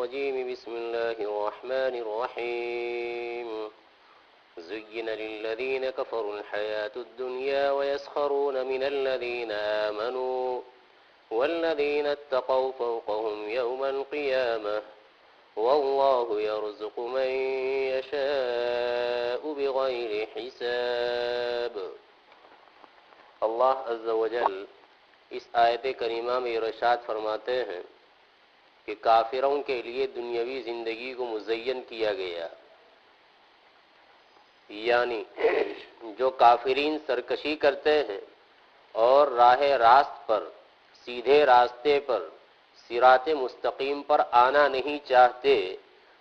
الرجيم بسم الله الرحمن الرحيم زين للذين كفروا الحياة الدنيا ويسخرون من الذين آمنوا والذين اتقوا فوقهم يوم القيامة والله يرزق من يشاء بغير حساب۔ اللہ عز و جل اس آیت کریمہ میں ارشاد فرماتے ہیں کہ کافروں کے لیے دنیاوی زندگی کو مزین کیا گیا، یعنی جو کافرین سرکشی کرتے ہیں اور راہ راست پر، سیدھے راستے پر، صراط مستقیم پر آنا نہیں چاہتے،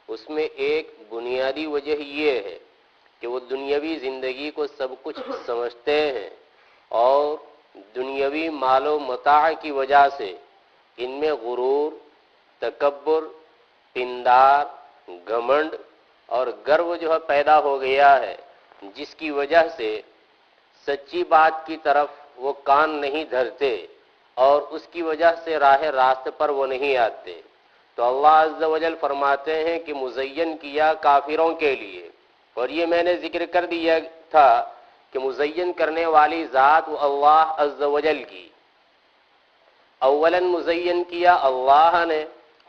اس میں ایک بنیادی وجہ یہ ہے کہ وہ دنیاوی زندگی کو سب کچھ سمجھتے ہیں اور دنیاوی مال و متاع کی وجہ سے ان میں غرور، تکبر، پندار، گھمنڈ اور گرو جو ہے پیدا ہو گیا ہے، جس کی وجہ سے سچی بات کی طرف وہ کان نہیں دھرتے اور اس کی وجہ سے راہ راست پر وہ نہیں آتے۔ تو اللہ عز و جل فرماتے ہیں کہ مزین کیا کافروں کے لیے، اور یہ میں نے ذکر کر دیا تھا کہ مزین کرنے والی ذات وہ اللہ عز و جل کی، اولاً مزین کیا اللہ نے،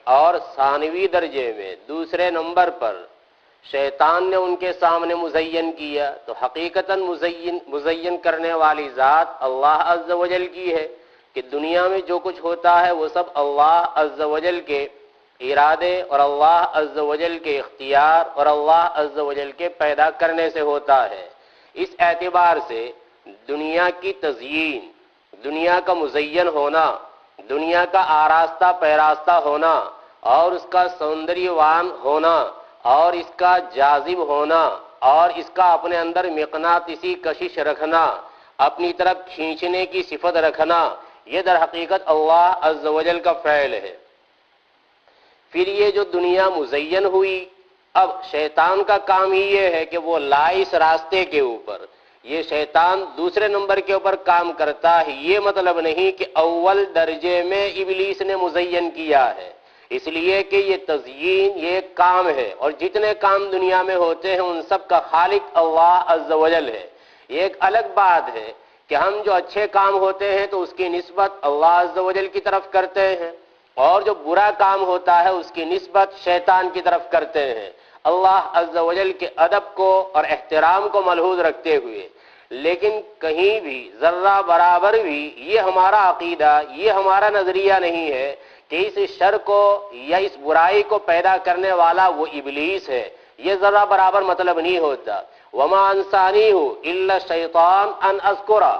اور ثانوی درجے میں دوسرے نمبر پر شیطان نے ان کے سامنے مزین کیا۔ تو حقیقتاً مزین کرنے والی ذات اللہ عز و جل کی ہے کہ دنیا میں جو کچھ ہوتا ہے وہ سب اللہ عز و جل کے ارادے اور اللہ عز و جل کے اختیار اور اللہ عز و جل کے پیدا کرنے سے ہوتا ہے۔ اس اعتبار سے دنیا کی تزیین، دنیا کا مزین ہونا، دنیا کا آراستہ پیراستہ ہونا اور اس کا سوندریوان ہونا اور اس کا جاذب ہونا اور اس کا اپنے اندر مقناطیسی کشش رکھنا، اپنی طرف کھینچنے کی صفت رکھنا، یہ در حقیقت اللہ عز و جل کا فعل ہے۔ پھر یہ جو دنیا مزین ہوئی، اب شیطان کا کام ہی یہ ہے کہ وہ لائے اس راستے کے اوپر، یہ شیطان دوسرے نمبر کے اوپر کام کرتا ہے۔ یہ مطلب نہیں کہ اول درجے میں ابلیس نے مزین کیا ہے، اس لیے کہ یہ تزیین یہ ایک کام ہے، اور جتنے کام دنیا میں ہوتے ہیں ان سب کا خالق اللہ عز و جل ہے۔ یہ ایک الگ بات ہے کہ ہم جو اچھے کام ہوتے ہیں تو اس کی نسبت اللہ عز و جل کی طرف کرتے ہیں، اور جو برا کام ہوتا ہے اس کی نسبت شیطان کی طرف کرتے ہیں، اللہ عز و جل کے ادب کو اور احترام کو ملحوظ رکھتے ہوئے۔ لیکن کہیں بھی ذرہ برابر بھی یہ ہمارا عقیدہ، یہ ہمارا نظریہ نہیں ہے کہ اس شر کو یا اس برائی کو پیدا کرنے والا وہ ابلیس ہے، یہ ذرہ برابر مطلب نہیں ہوتا۔ وما انسانیہ الا الشیطان ان اذکرہ،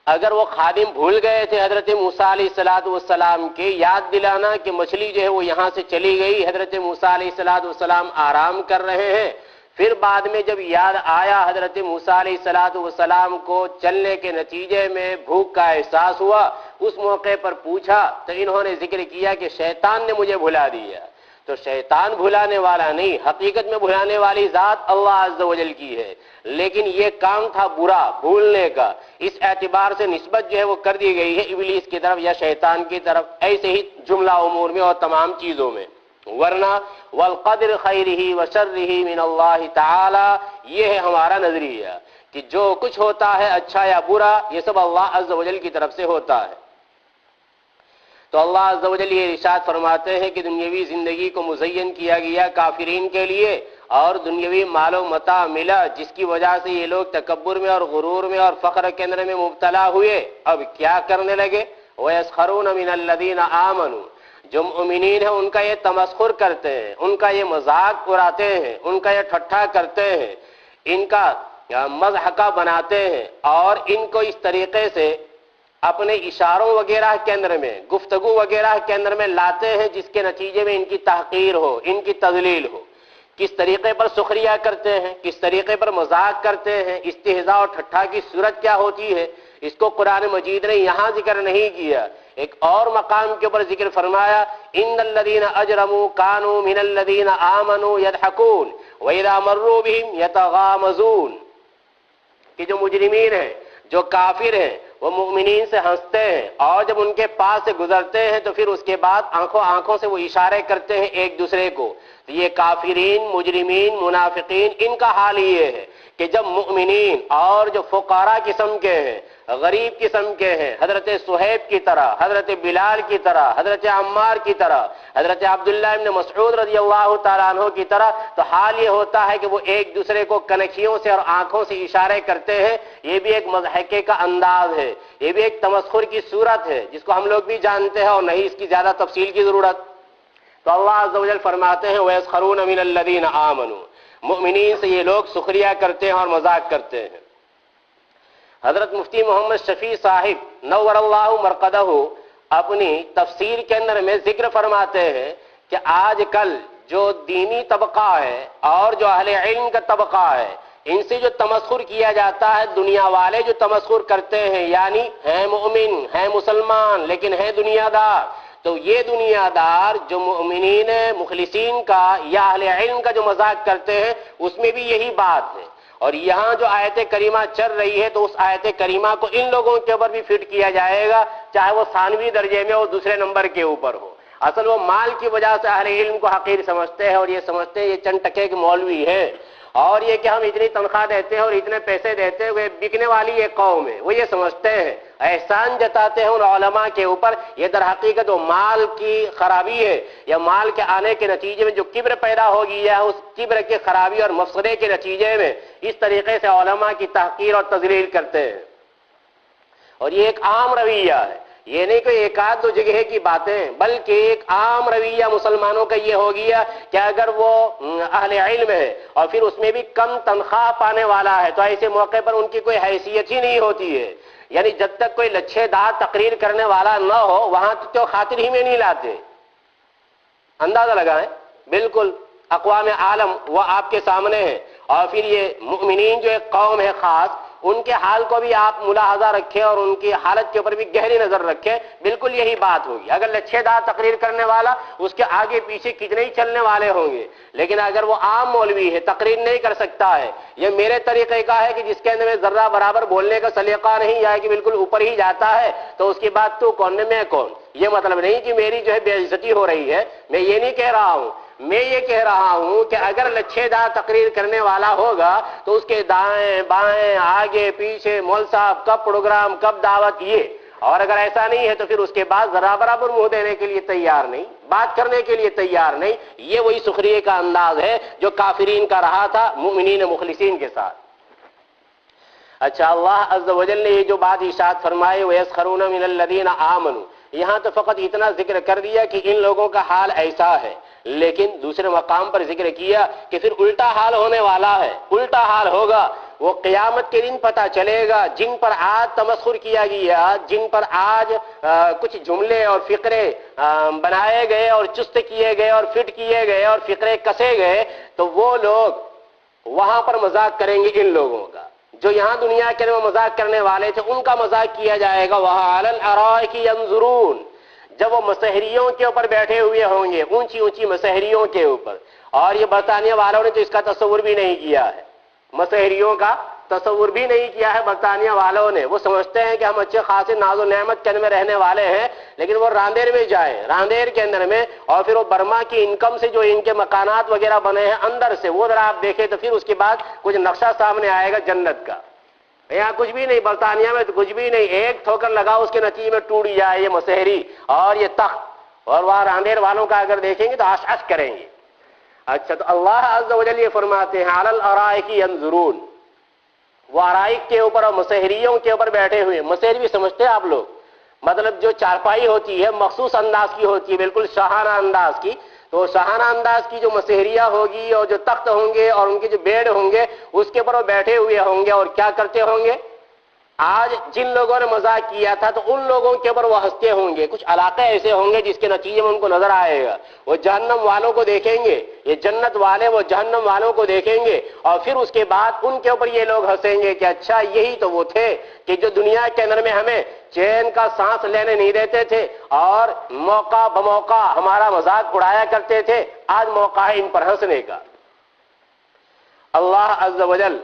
اگر وہ خادم بھول گئے تھے حضرت موسیٰ علیہ السلام کے یاد دلانا کہ مچھلی جو ہے وہ یہاں سے چلی گئی، حضرت موسیٰ علیہ السلام آرام کر رہے ہیں، پھر بعد میں جب یاد آیا حضرت موسیٰ علیہ السلام کو چلنے کے نتیجے میں بھوک کا احساس ہوا، اس موقع پر پوچھا تو انہوں نے ذکر کیا کہ شیطان نے مجھے بھلا دیا۔ تو شیطان بھلانے والا نہیں، حقیقت میں بھلانے والی ذات اللہ عز و جل کی ہے، لیکن یہ کام تھا برا، بھولنے کا، اس اعتبار سے نسبت جو ہے وہ کر دی گئی ہے ابلیس کی طرف یا شیطان کی طرف، ایسے ہی جملہ امور میں اور تمام چیزوں میں۔ ورنہ والقدر خیرہ وشرہ من اللہ تعالی، یہ ہے ہمارا نظریہ کہ جو کچھ ہوتا ہے اچھا یا برا یہ سب اللہ عز و جل کی طرف سے ہوتا ہے۔ تو اللہ عز و جل یہ ارشاد فرماتے ہیں کہ دنیاوی زندگی کو مزین کیا گیا کافرین کے لیے، اور دنیاوی مال و متاع ملا جس کی وجہ سے یہ لوگ تکبر میں اور غرور میں اور فخر کے اندر میں مبتلا ہوئے۔ اب کیا کرنے لگے؟ وَيَسْخَرُونَ مِنَ الَّذِينَ آمَنُوا، جو مومنین ہیں ان کا یہ تمسخر کرتے ہیں، ان کا یہ مذاق اڑاتے ہیں، ان کا یہ ٹھٹھا کرتے ہیں، ان کا مضحکہ بناتے ہیں، اور ان کو اس طریقے سے اپنے اشاروں وغیرہ کے اندر میں، گفتگو وغیرہ کے اندر میں لاتے ہیں جس کے نتیجے میں ان کی تحقیر ہو، ان کی تذلیل ہو۔ کس طریقے پر سخریہ کرتے ہیں، کس طریقے پر مذاق کرتے ہیں، استہزاء اور ٹھٹھا کی صورت کیا ہوتی ہے، اس کو قرآن مجید نے یہاں ذکر نہیں کیا، ایک اور مقام کے اوپر ذکر فرمایا، ان الذین اجرموا كانوا من الذین آمنوا يضحكون واذا مروا بهم يتغامزون، کہ جو مجرمین ہیں، جو کافر ہیں، وہ مومنین سے ہنستے ہیں اور جب ان کے پاس سے گزرتے ہیں تو پھر اس کے بعد آنکھوں سے وہ اشارے کرتے ہیں ایک دوسرے کو. تو یہ کافرین، مجرمین، منافقین، ان کا حال یہ ہے کہ جب مؤمنین اور جو فقراء قسم کے ہیں، غریب قسم کے ہیں، حضرت صہیب کی طرح، حضرت بلال کی طرح، حضرت عمار کی طرح، حضرت عبداللہ ابن مسعود رضی اللہ تعالیٰ عنہ کی طرح، تو حال یہ ہوتا ہے کہ وہ ایک دوسرے کو کنکھیوں سے اور آنکھوں سے اشارے کرتے ہیں. یہ بھی ایک مضحکے کا انداز ہے، یہ بھی ایک تمسخر کی صورت ہے جس کو ہم لوگ بھی جانتے ہیں اور نہیں اس کی زیادہ تفصیل کی ضرورت. تو اللہ عز و جل فرماتے ہیں وَيَسْخَرُونَ مِنَ الَّذِينَ آمَنُوا، مومنین سے یہ لوگ سخریہ کرتے ہیں اور مذاق کرتے ہیں. حضرت مفتی محمد شفیع صاحب نور اللہ مرقدہ اپنی تفسیر کے اندر میں ذکر فرماتے ہیں کہ آج کل جو دینی طبقہ ہے اور جو اہل علم کا طبقہ ہے، ان سے جو تمسخر کیا جاتا ہے، دنیا والے جو تمسخر کرتے ہیں، یعنی ہیں مومن، ہیں مسلمان، لیکن ہیں دنیا دار. تو یہ دنیا دار جو مومنین مخلصین کا یا اہل علم کا جو مذاق کرتے ہیں، اس میں بھی یہی بات ہے. اور یہاں جو آیت کریمہ چل رہی ہے تو اس آیت کریمہ کو ان لوگوں کے اوپر بھی فٹ کیا جائے گا، چاہے وہ ثانوی درجے میں اور دوسرے نمبر کے اوپر ہو. اصل وہ مال کی وجہ سے اہل علم کو حقیر سمجھتے ہیں اور یہ سمجھتے ہیں یہ چند ٹکے کے مولوی ہیں، اور یہ کہ ہم اتنی تنخواہ دیتے ہیں اور اتنے پیسے دیتے ہیں، وہ بکنے والی ایک قوم ہے. وہ یہ سمجھتے ہیں، احسان جتاتے ہیں ان علماء کے اوپر. یہ در حقیقت وہ مال کی خرابی ہے، یا مال کے آنے کے نتیجے میں جو کبر پیدا ہو گیا ہے، اس کبر کی خرابی اور مفسدے کے نتیجے میں اس طریقے سے علماء کی تحقیر اور تذلیل کرتے ہیں. اور یہ ایک عام رویہ ہے، یہ نہیں کوئی ایک آدھ دو جگہ کی باتیں، بلکہ ایک عام رویہ مسلمانوں کا یہ ہو گیا کہ اگر وہ اہل علم ہے اور پھر اس میں بھی کم تنخواہ پانے والا ہے تو ایسے موقع پر ان کی کوئی حیثیت ہی نہیں ہوتی ہے. یعنی جب تک کوئی لچھے دار تقریر کرنے والا نہ ہو وہاں تو خاطر ہی میں نہیں لاتے. اندازہ لگائیں، بالکل اقوام عالم وہ آپ کے سامنے ہے. اور پھر یہ مؤمنین جو ایک قوم ہے خاص، ان کے حال کو بھی آپ ملاحظہ رکھیں اور ان کی حالت کے اوپر بھی گہری نظر رکھیں. بالکل یہی بات ہوگی. اگر لچھے دار تقریر کرنے والا، اس کے آگے پیچھے کتنے ہی چلنے والے ہوں گے، لیکن اگر وہ عام مولوی ہے، تقریر نہیں کر سکتا ہے، یہ میرے طریقے کا ہے کہ جس کے اندر میں ذرہ برابر بولنے کا سلیقہ نہیں ہے کہ بالکل اوپر ہی جاتا ہے، تو اس کی بات تو کون میں کون. یہ مطلب نہیں کہ میری جو ہے بے عزتی ہو رہی ہے، میں یہ نہیں کہہ رہا ہوں. میں یہ کہہ رہا ہوں کہ اگر لچھے دار تقریر کرنے والا ہوگا تو اس کے دائیں بائیں آگے پیچھے مول صاحب کب پروگرام کب دعوت، یہ. اور اگر ایسا نہیں ہے تو پھر اس کے بعد ذرا برابر منہ دینے کے لیے تیار نہیں، بات کرنے کے لیے تیار نہیں. یہ وہی سخریے کا انداز ہے جو کافرین کا رہا تھا مومنین مخلصین کے ساتھ. اچھا، اللہ عز و جل نے یہ جو بات ارشاد فرمائے وَيَسْخَرُونَ مِنَ الَّذِينَ آمَنُوا، یہاں تو فقط اتنا ذکر کر دیا کہ ان لوگوں کا حال ایسا ہے، لیکن دوسرے مقام پر ذکر کیا کہ پھر الٹا حال ہونے والا ہے. الٹا حال ہوگا، وہ قیامت کے دن پتہ چلے گا. جن پر آج تمسخر کیا گیا، جن پر آج کچھ جملے اور فقرے بنائے گئے اور چست کیے گئے اور فٹ کیے گئے اور فقرے کسے گئے، تو وہ لوگ وہاں پر مذاق کریں گے. ان لوگوں کا جو یہاں دنیا کے میں مذاق کرنے والے تھے ان کا مذاق کیا جائے گا. وَهُمْ عَلَى الْأَرَائِكِ يَنظُرُونَ، جب وہ مسحریوں کے اوپر بیٹھے ہوئے ہوں گے، اونچی اونچی مسحریوں کے اوپر. اور یہ برطانیہ والوں نے تو اس کا تصور بھی نہیں کیا ہے، مسحریوں کا تصور بھی نہیں کیا ہے برطانیہ والوں نے. وہ سمجھتے ہیں کہ ہم اچھے خاصے ناز و نعمت کے میں رہنے والے ہیں، لیکن وہ راندیر میں جائیں، راندیر کے اندر میں، اور پھر وہ برما کی انکم سے جو ان کے مکانات وغیرہ بنے ہیں اندر سے وہ ذرا آپ دیکھیں تو پھر اس کے بعد کچھ نقشہ سامنے آئے گا جنت کا. یہاں کچھ بھی نہیں، برطانیہ میں تو کچھ بھی نہیں. ایک ٹھوکر لگاؤ اس کے نتیجے میں ٹوٹ جائے یہ مسحری اور یہ تخت. اور وہاں راندیر والوں کا اگر دیکھیں گے تو عش عش کریں گے. اچھا، تو اللہ عز و جل یہ فرماتے ہیں علی الارائک ینظرون، وہ ارائک کے اوپر اور مسحریوں کے اوپر بیٹھے ہوئے. مسحری بھی سمجھتے ہیں آپ لوگ، مطلب جو چارپائی ہوتی ہے مخصوص انداز کی ہوتی ہے، بالکل شاہانہ انداز کی. تو شاہانہ انداز کی جو مسحریہ ہوگی اور جو تخت ہوں گے اور ان کے جو بیڈ ہوں گے اس کے اوپر وہ بیٹھے ہوئے ہوں گے اور کیا کرتے ہوں گے. آج جن لوگوں نے مذاق کیا تھا تو ان لوگوں کے اوپر وہ ہنستے ہوں گے. کچھ علاقے ایسے ہوں گے جس کے نتیجے میں ان کو نظر آئے گا، وہ جہنم والوں کو دیکھیں گے، یہ جنت والے وہ جہنم والوں کو دیکھیں گے، اور پھر اس کے بعد ان کے اوپر یہ لوگ ہنسیں گے کہ اچھا یہی تو وہ تھے کہ جو دنیا کے اندر میں ہمیں چین کا سانس لینے نہیں دیتے تھے اور موقع بموقع ہمارا مذاق اڑایا کرتے تھے. آج موقع ہے ان پر ہنسنے کا. اللہ عز و جل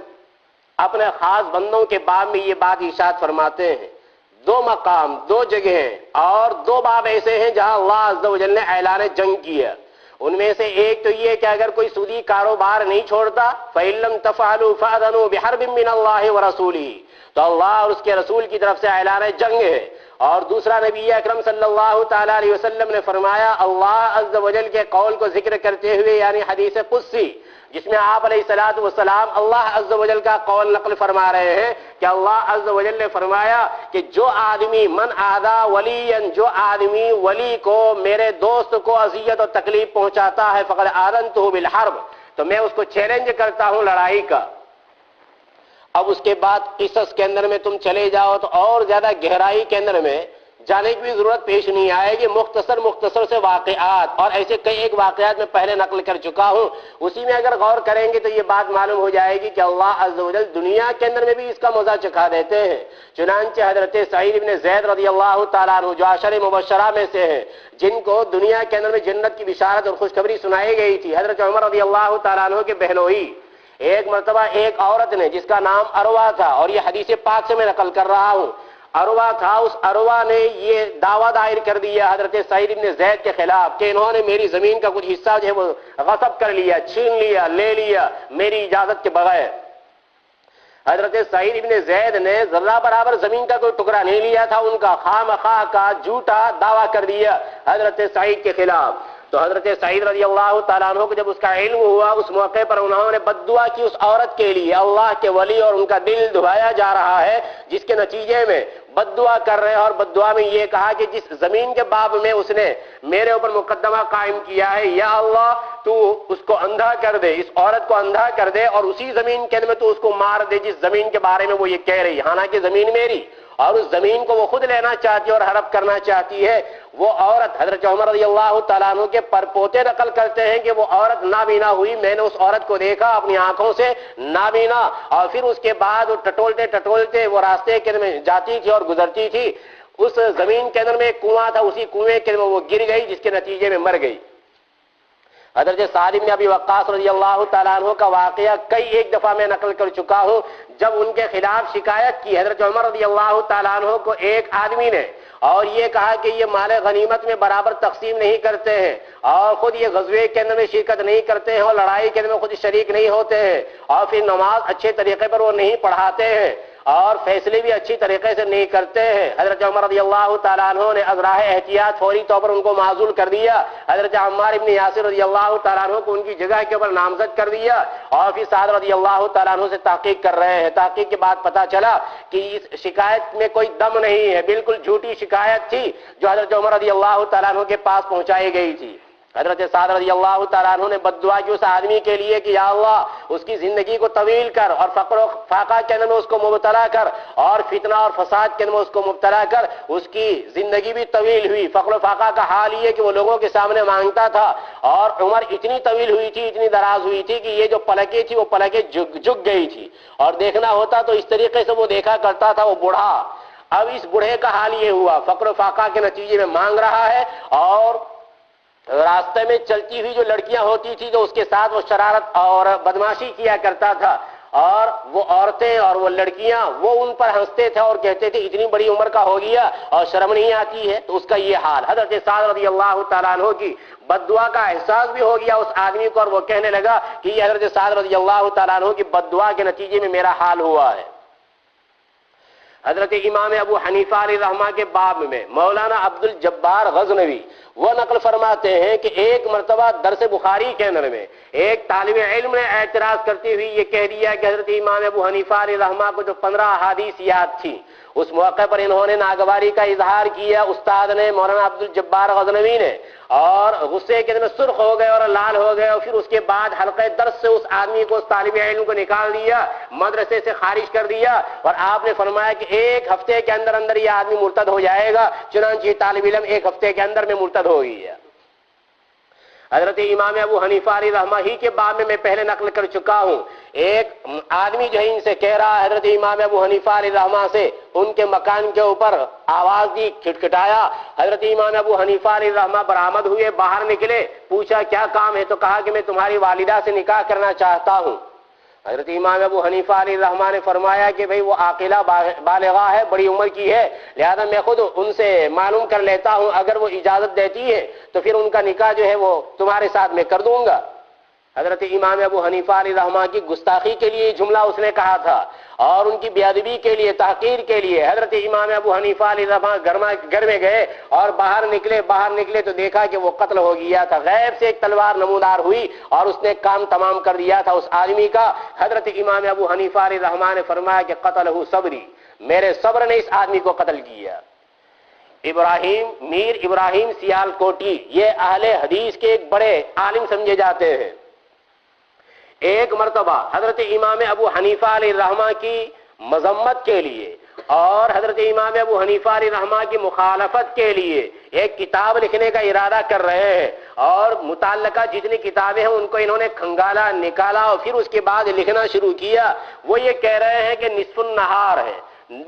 اپنے خاص بندوں کے باب میں یہ بات ارشاد فرماتے ہیں دو مقام، دو جگہیں اور دو باب ایسے ہیں جہاں اللہ عز و جل نے اعلان جنگ کیا. ان میں سے ایک تو یہ کہ اگر کوئی سودی کاروبار نہیں چھوڑتا فَإِن لَّمْ تَفْعَلُوا فَأْذَنُوا بِحَرْبٍ مِّنَ اللَّهِ وَرَسُولِهِ، تو اللہ اور اس کے رسول کی طرف سے اعلان جنگ ہے. اور دوسرا نبی اکرم صلی اللہ تعالی علیہ وسلم نے فرمایا اللہ عز و جل کے قول کو ذکر کرتے ہوئے، یعنی حدیث قدسی جس میں آپ علیہ الصلوۃ والسلام اللہ عز و جل کا قول نقل فرما رہے ہیں کہ اللہ عز و جل نے فرمایا کہ جو آدمی من آذا ولیا، جو آدمی ولی کو، میرے دوست کو اذیت اور تکلیف پہنچاتا ہے فقد آذنتہ بالحرب، تو میں اس کو چیلنج کرتا ہوں لڑائی کا. اب اس کے بعد قصص کے اندر میں تم چلے جاؤ تو اور زیادہ گہرائی کے اندر میں جانے کی بھی ضرورت پیش نہیں آئے گی. مختصر سے واقعات، اور ایسے کئی ایک واقعات میں پہلے نقل کر چکا ہوں، اسی میں اگر غور کریں گے تو یہ بات معلوم ہو جائے گی کہ اللہ عز و جل دنیا کے اندر میں بھی اس کا مزہ چکھا دیتے ہیں. چنانچہ حضرت سعید بن زید رضی اللہ تعالیٰ عنہ جو عشر مبشرہ میں سے ہیں، جن کو دنیا کے اندر میں جنت کی بشارت اور خوشخبری سنائی گئی تھی، حضرت عمر رضی اللہ تعالیٰ عنہ کے بہنوئی، ایک مرتبہ ایک عورت نے جس کا نام عروہ تھا، اور یہ حدیث پاک سے میں نقل کر رہا ہوں، عروہ تھا، اس عروہ نے یہ دعویٰ دائر کر دیا حضرت سعید بن زید کے خلاف کہ انہوں نے میری زمین کا کچھ حصہ جو ہے وہ غصب کر لیا، چھین لیا، لے لیا میری اجازت کے بغیر. حضرت سعید بن زید نے ذرہ برابر زمین کا کوئی ٹکڑا نہیں لیا تھا، ان کا خواہ کا جھوٹا دعویٰ کر دیا حضرت سعید کے خلاف. تو حضرت سعید رضی اللہ تعالیٰ عنہ کو جب اس کا علم ہوا، اس موقع پر انہوں نے بد دعا کی اس عورت کے لیے، اللہ کے ولی اور ان کا دل دبایا جا رہا ہے، جس کے نتیجے میں بد دعا کر رہے ہیں. اور بد دعا میں یہ کہا کہ جس زمین کے باب میں اس نے میرے اوپر مقدمہ قائم کیا ہے، یا اللہ تو اس کو اندھا کر دے، اس عورت کو اندھا کر دے، اور اسی زمین کے اندر میں تو اس کو مار دے جس زمین کے بارے میں وہ یہ کہہ رہی، حالانکہ زمین میری، اور اس زمین کو وہ خود لینا چاہتی ہے اور ہڑپ کرنا چاہتی ہے. وہ عورت، حضرت عمر رضی اللہ تعالیٰ عنہ کے پرپوتے نقل کرتے ہیں کہ وہ عورت نابینا ہوئی، میں نے اس عورت کو دیکھا اپنی آنکھوں سے نابینا، اور پھر اس کے بعد وہ ٹٹولتے وہ راستے کے اندر میں جاتی تھی اور گزرتی تھی. اس زمین کے اندر میں ایک کنواں تھا، اسی کنویں کے اندر وہ گر گئی، جس کے نتیجے میں مر گئی. حضرت سعد بن ابی وقاص رضی اللہ تعالیٰ عنہ کا واقعہ کئی ایک دفعہ میں نقل کر چکا ہوں. جب ان کے خلاف شکایت کی حضرت عمر رضی اللہ تعالیٰ عنہ کو ایک آدمی نے، اور یہ کہا کہ یہ مال غنیمت میں برابر تقسیم نہیں کرتے ہیں، اور خود یہ غزوے کے اندر میں شرکت نہیں کرتے ہیں، اور لڑائی کے اندر میں خود شریک نہیں ہوتے ہیں، اور پھر نماز اچھے طریقے پر وہ نہیں پڑھاتے ہیں، اور فیصلے بھی اچھی طریقے سے نہیں کرتے ہیں. حضرت عمر رضی اللہ تعالیٰ عنہ نے از راہ احتیاط فوری طور پر ان کو معزول کر دیا. حضرت عمار بن یاسر رضی اللہ تعالیٰ عنہ کو ان کی جگہ کے اوپر نامزد کر دیا، اور پھر سعد رضی اللہ تعالیٰ عنہ سے تحقیق کر رہے ہیں. تحقیق کے بعد پتہ چلا کہ اس شکایت میں کوئی دم نہیں ہے، بالکل جھوٹی شکایت تھی جو حضرت عمر رضی اللہ تعالیٰ عنہ کے پاس پہنچائی گئی تھی. حضرت سعد رضی اللہ تعالیٰ عنہ نے بد دعا کی اس آدمی کے لیے کہ یا اللہ اس کی زندگی کو طویل کر، اور فقر و فاقہ کے اندر میں اس کو مبتلا کر، اور فتنہ اور فساد کے اندر میں اس کو مبتلا کر. اس کی زندگی بھی طویل ہوئی. فقر و فاقہ کا حال یہ کہ وہ لوگوں کے سامنے مانگتا تھا، اور عمر اتنی طویل ہوئی تھی، اتنی دراز ہوئی تھی کہ یہ جو پلکیں تھی وہ پلکیں جھک گئی تھی، اور دیکھنا ہوتا تو اس طریقے سے وہ دیکھا کرتا تھا وہ بوڑھا. اب اس بوڑھے کا حال یہ ہوا، فقر و فاقہ کے نتیجے میں مانگ رہا ہے، اور راستے میں چلتی ہوئی جو لڑکیاں ہوتی تھی جو اس کے ساتھ وہ شرارت اور بدماشی کیا کرتا تھا، اور وہ عورتیں اور وہ لڑکیاں وہ ان پر ہنستے تھے اور کہتے تھے اتنی بڑی عمر کا ہو گیا اور شرم نہیں آتی ہے. تو اس کا یہ حال. حضرت سعد رضی اللہ تعالیٰ عنہ کی بد دعا کا احساس بھی ہو گیا اس آدمی کو، اور وہ کہنے لگا کہ یہ حضرت سعد رضی اللہ تعالیٰ عنہ کی بد دعا کے نتیجے میں میرا حال ہوا ہے. حضرت امام ابو حنیفہ علیہ رحمہ کے باب میں مولانا عبد الجبار غزنوی وہ نقل فرماتے ہیں کہ ایک مرتبہ درس بخاری کے اندر میں ایک طالب علم نے اعتراض کرتے ہوئے یہ کہہ دیا کہ حضرت امام ابو حنیفہ علیہ رحمہ کو جو 15 احادیث یاد تھی، اس موقع پر انہوں نے ناگواری کا اظہار کیا، استاد نے مولانا عبد الجبار غزنوی نے، اور غصے کے اندر سرخ ہو گئے اور لال ہو گئے، اور پھر اس کے بعد حلقہ درس سے اس آدمی کو، اس طالب علم کو نکال دیا، مدرسے سے خارج کر دیا، اور آپ نے فرمایا کہ ایک ہفتے کے اندر اندر یہ آدمی مرتد ہو جائے گا. چنانچہ طالب علم ایک ہفتے کے اندر میں مرتد ہو گئی ہے. حضرت امام ابو حنیفہ علیہ رحمہ ہی کے باب میں پہلے نقل کر چکا ہوں. ایک آدمی جو ہے ان سے کہہ رہا ہے حضرت امام ابو حنیفہ علیہ رحمہ سے، ان کے مکان کے اوپر آواز دی، کھٹکھٹایا. حضرت امام ابو حنیفہ علیہ رحمہ برآمد ہوئے، باہر نکلے، پوچھا کیا کام ہے، تو کہا کہ میں تمہاری والدہ سے نکاح کرنا چاہتا ہوں. حضرت امام ابو حنیفہ علیہ الرحمہ نے فرمایا کہ بھئی وہ عاقلہ بالغہ ہے، بڑی عمر کی ہے، لہذا میں خود ان سے معلوم کر لیتا ہوں، اگر وہ اجازت دیتی ہے تو پھر ان کا نکاح جو ہے وہ تمہارے ساتھ میں کر دوں گا۔ حضرت امام ابو حنیفہ علیہ الرحمہ کی گستاخی کے لیے جملہ اس نے کہا تھا، اور ان کی بے ادبی کے لیے، تحقیر کے لیے حضرت امام ابو حنیفہ علیہ الرحمہ گھر میں گئے اور باہر نکلے تو دیکھا کہ وہ قتل ہو گیا تھا۔ غیب سے ایک تلوار نمودار ہوئی اور اس نے کام تمام کر دیا تھا اس آدمی کا۔ حضرت امام ابو حنیفہ علیہ الرحمہ نے فرمایا کہ قتلہ صبری، میرے صبر نے اس آدمی کو قتل کیا۔ میر ابراہیم سیال کوٹی، یہ اہل حدیث کے ایک بڑے عالم سمجھے جاتے ہیں۔ ایک مرتبہ حضرت امام ابو حنیفہ علیہ الرحمہ کی مذمت کے لیے اور حضرت امام ابو حنیفہ علیہ الرحمہ کی مخالفت کے لیے ایک کتاب لکھنے کا ارادہ کر رہے ہیں، اور متعلقہ جتنی کتابیں ہیں ان کو انہوں نے کھنگالا، نکالا اور پھر اس کے بعد لکھنا شروع کیا۔ وہ یہ کہہ رہے ہیں کہ نصف النہار ہے،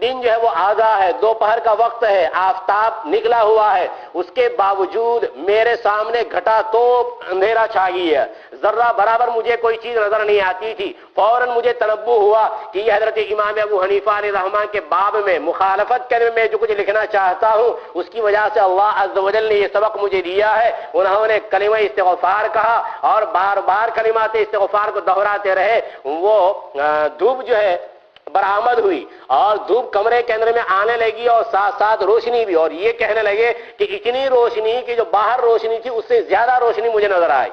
دن جو ہے وہ آدھا ہے، دوپہر کا وقت ہے، آفتاب نکلا ہوا ہے، اس کے باوجود میرے سامنے گھٹا توپ اندھیرا چھا گیا، ذرہ برابر مجھے کوئی چیز نظر نہیں آتی تھی۔ فوراً مجھے تنبہ ہوا کہ یہ حضرت امام ابو حنیفہ علیہ الرحمہ کے باب میں مخالفت کرنے میں جو کچھ لکھنا چاہتا ہوں، اس کی وجہ سے اللہ عز و جل نے یہ سبق مجھے دیا ہے۔ انہوں نے کلمہ استغفار کہا اور بار بار کلمات استغفار کو دہراتے رہے۔ وہ دھوپ جو ہے برآمد ہوئی اور دھوپ کمرے کے اندر میں آنے لگی اور ساتھ ساتھ روشنی بھی، اور یہ کہنے لگے کہ اتنی روشنی کہ جو باہر روشنی تھی اس سے زیادہ روشنی مجھے نظر آئی۔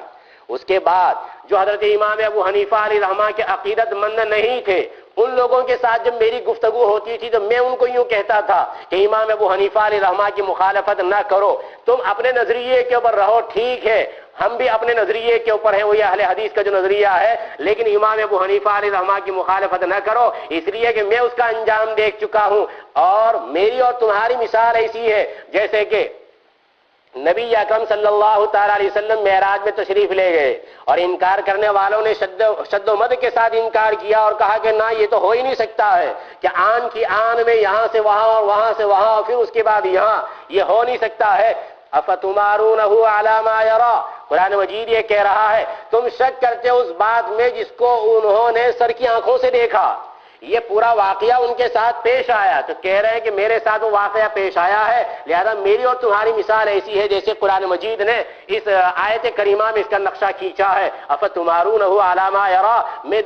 اس کے بعد جو حضرت امام ابو حنیفہ علیہ الرحمہ کے عقیدت مند نہیں تھے، ان لوگوں کے ساتھ جب میری گفتگو ہوتی تھی تو میں ان کو یوں کہتا تھا کہ امام ابو حنیفہ علیہ الرحمہ کی مخالفت نہ کرو، تم اپنے نظریے کے اوپر رہو، ٹھیک ہے ہم بھی اپنے نظریے کے اوپر ہیں، وہی اہل حدیث کا جو نظریہ ہے، لیکن امام ابو حنیفہ علیہ الرحمہ کی مخالفت نہ کرو، اس لیے کہ میں اس کا انجام دیکھ چکا ہوں۔ اور میری اور تمہاری مثال ایسی ہے جیسے کہ نبی اکرم صلی اللہ تعالیٰ علیہ وسلم معراج میں تشریف لے گئے اور انکار کرنے والوں نے شد و مد کے ساتھ انکار کیا اور کہا کہ نہ، یہ تو ہو ہی نہیں سکتا ہے کہ آن کی آن میں یہاں سے وہاں اور وہاں سے وہاں اور پھر اس کے بعد یہاں، یہ ہو نہیں سکتا ہے۔ افتمارونہ علی ما یری، قرآن مجید یہ کہہ رہا ہے تم شک کرتے ہو اس بات میں جس کو انہوں نے سر کی آنکھوں سے دیکھا۔ یہ پورا واقعہ ان کے ساتھ پیش آیا تو کہہ رہے ہیں کہ میرے ساتھ وہ واقعہ پیش آیا ہے، لہذا میری اور تمہاری مثال ایسی ہے جیسے قرآن مجید نے اس آیت کریمہ میں اس کا نقشہ کھینچا ہے۔ افتمارونہ علی ما یری، میں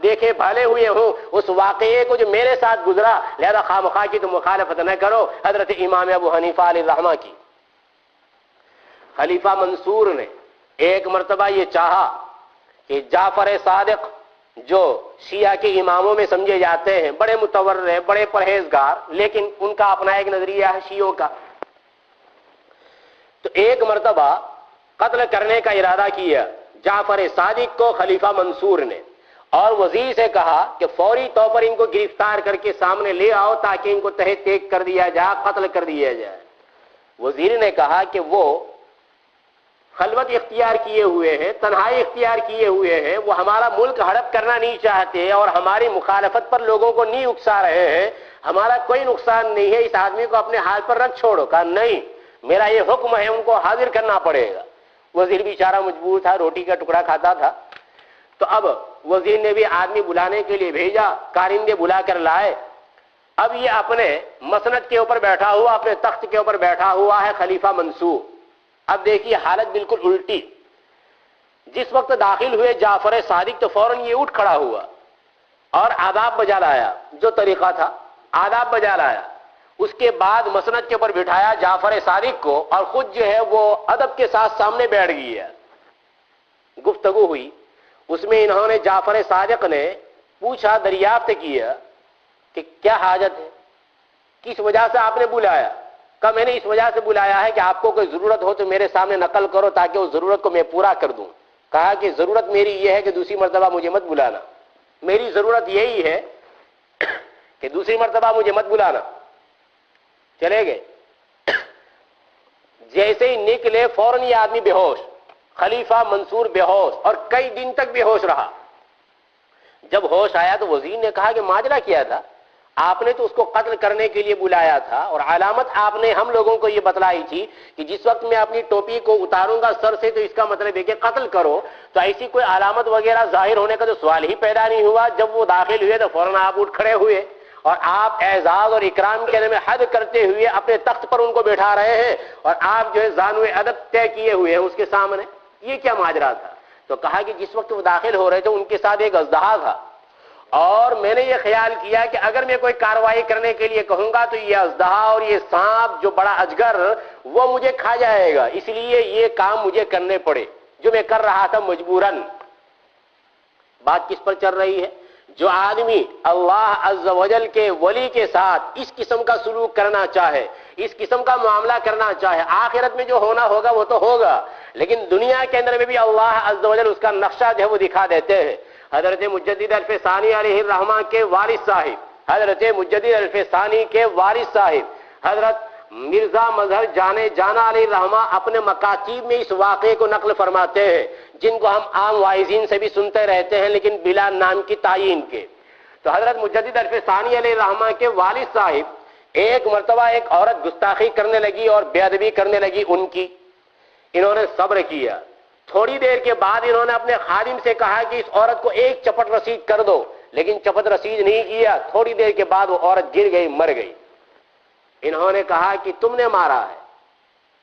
دیکھے بھالے ہوئے ہوں اس واقعے کو جو میرے ساتھ گزرا، لہذا خواہ کی تم مخالفت نہ کرو حضرت امام ابو حنیفہ علیہ الرحمہ کی۔ خلیفہ منصور نے ایک مرتبہ یہ چاہا کہ جعفر صادق جو شیعہ کے اماموں میں سمجھے جاتے ہیں، بڑے متورع ہیں، بڑے پرہیزگار، لیکن ان کا اپنا ایک نظریہ ہے شیعوں کا، تو ایک مرتبہ قتل کرنے کا ارادہ کیا جعفر صادق کو خلیفہ منصور نے، اور وزیر سے کہا کہ فوری طور پر ان کو گرفتار کر کے سامنے لے آؤ تاکہ ان کو تہہ تیگ کر دیا جائے، قتل کر دیا جائے۔ وزیر نے کہا کہ وہ خلوت اختیار کیے ہوئے ہیں، تنہائی اختیار کیے ہوئے ہیں، وہ ہمارا ملک ہڑپ کرنا نہیں چاہتے اور ہماری مخالفت پر لوگوں کو نہیں اکسا رہے ہیں، ہمارا کوئی نقصان نہیں ہے، اس آدمی کو اپنے حال پر رکھ چھوڑو۔ کہا نہیں، میرا یہ حکم ہے، ان کو حاضر کرنا پڑے گا۔ وزیر بیچارہ مجبور تھا، روٹی کا ٹکڑا کھاتا تھا، تو اب وزیر نے بھی آدمی بلانے کے لیے بھیجا، کارندے بلا کر لائے۔ اب یہ اپنے مسند کے اوپر بیٹھا ہوا، اپنے تخت کے اوپر بیٹھا ہوا ہے خلیفہ منصور۔ اب دیکھیے حالت بالکل الٹی، جس وقت داخل ہوئے جعفر صادق تو فوراً یہ اٹھ کھڑا ہوا اور آداب بجا لایا، جو طریقہ تھا آداب بجا لایا۔ اس کے بعد مسند کے اوپر بٹھایا جعفر صادق کو اور خود جو ہے وہ ادب کے ساتھ سامنے بیٹھ گیا۔ گفتگو ہوئی، اس میں انہوں نے جعفر صادق نے پوچھا، دریافت کیا کہ کیا حاجت ہے، کس وجہ سے آپ نے بلایا؟ کہا میں نے اس وجہ سے بلایا ہے کہ آپ کو کوئی ضرورت ہو تو میرے سامنے نقل کرو تاکہ اس ضرورت کو میں پورا کر دوں۔ کہا کہ ضرورت میری یہ ہے کہ دوسری مرتبہ مجھے مت بلانا، میری ضرورت یہی ہے کہ دوسری مرتبہ مجھے مت بلانا۔ چلے گئے، جیسے ہی نکلے فوراً یہ آدمی بے ہوش، خلیفہ منصور بے ہوش، اور کئی دن تک بے ہوش رہا۔ جب ہوش آیا تو وزیر نے کہا کہ ماجرا کیا تھا؟ آپ نے تو اس کو قتل کرنے کے لیے بلایا تھا، اور علامت آپ نے ہم لوگوں کو یہ بتلائی تھی کہ جس وقت میں اپنی ٹوپی کو اتاروں گا سر سے تو اس کا مطلب ہے کہ قتل کرو. تو ایسی کوئی علامت وغیرہ ظاہر ہونے کا تو سوال ہی پیدا نہیں ہوا. جب وہ داخل ہوئے تو فوراً آپ اٹھ کھڑے ہوئے اور آپ اعزاز اور اکرام کے میں حد کرتے ہوئے اپنے تخت پر ان کو بیٹھا رہے ہیں، اور آپ جو ہے زانوِ ادب طے کیے ہوئے ہیں اس کے سامنے. یہ کیا ماجرا تھا؟ تو کہا کہ جس وقت وہ داخل ہو رہے تھے ان کے ساتھ ایک اژدہا تھا، اور میں نے یہ خیال کیا کہ اگر میں کوئی کارروائی کرنے کے لیے کہوں گا تو یہ اژدہا اور یہ سانپ جو بڑا اجگر وہ مجھے کھا جائے گا، اس لیے یہ کام مجھے کرنے پڑے جو میں کر رہا تھا مجبوراً. بات کس پر چل رہی ہے؟ جو آدمی اللہ عز و جل کے ولی کے ساتھ اس قسم کا سلوک کرنا چاہے، اس قسم کا معاملہ کرنا چاہے، آخرت میں جو ہونا ہوگا وہ تو ہوگا، لیکن دنیا کے اندر میں بھی اللہ عز و جل اس کا نقشہ جو ہے وہ دکھا دیتے ہیں. حضرت مجدد الف ثانی علیہ الرحمہ کے وارث صاحب، حضرت مجدد الف ثانی کے وارث صاحب حضرت مرزا مظہر جانے جانا علیہ الرحمہ اپنے مکاتیب میں اس واقعے کو نقل فرماتے ہیں، جن کو ہم عام واعظین سے بھی سنتے رہتے ہیں لیکن بلا نام کی تعین کے. تو حضرت مجدد الف ثانی علیہ الرحمہ کے والد صاحب ایک مرتبہ ایک عورت گستاخی کرنے لگی اور بے ادبی کرنے لگی ان کی. انہوں نے صبر کیا. تھوڑی دیر کے بعد انہوں نے اپنے خادم سے کہا کہ اس عورت کو ایک چپٹ رسید کر دو، لیکن چپٹ رسید نہیں کیا. تھوڑی دیر کے بعد وہ عورت گر گئی، مر گئی. انہوں نے کہا کہ تم نے مارا ہے.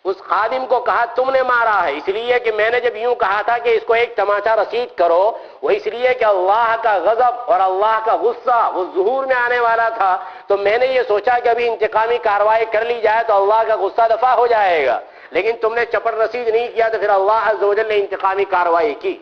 اس خادم کو کہا تم نے مارا ہے، اس لیے کہ میں نے جب یوں کہا تھا کہ اس کو ایک تماچا رسید کرو، وہ اس لیے کہ اللہ کا غضب اور اللہ کا غصہ وہ ظہور میں آنے والا تھا، تو میں نے یہ سوچا کہ ابھی انتقامی کارروائی کر لی جائے تو اللہ کا غصہ دفع ہو جائے گا، لیکن تم نے چپٹ رسید نہیں کیا تو پھر اللہ عز و جل نے انتقامی کارروائی کی.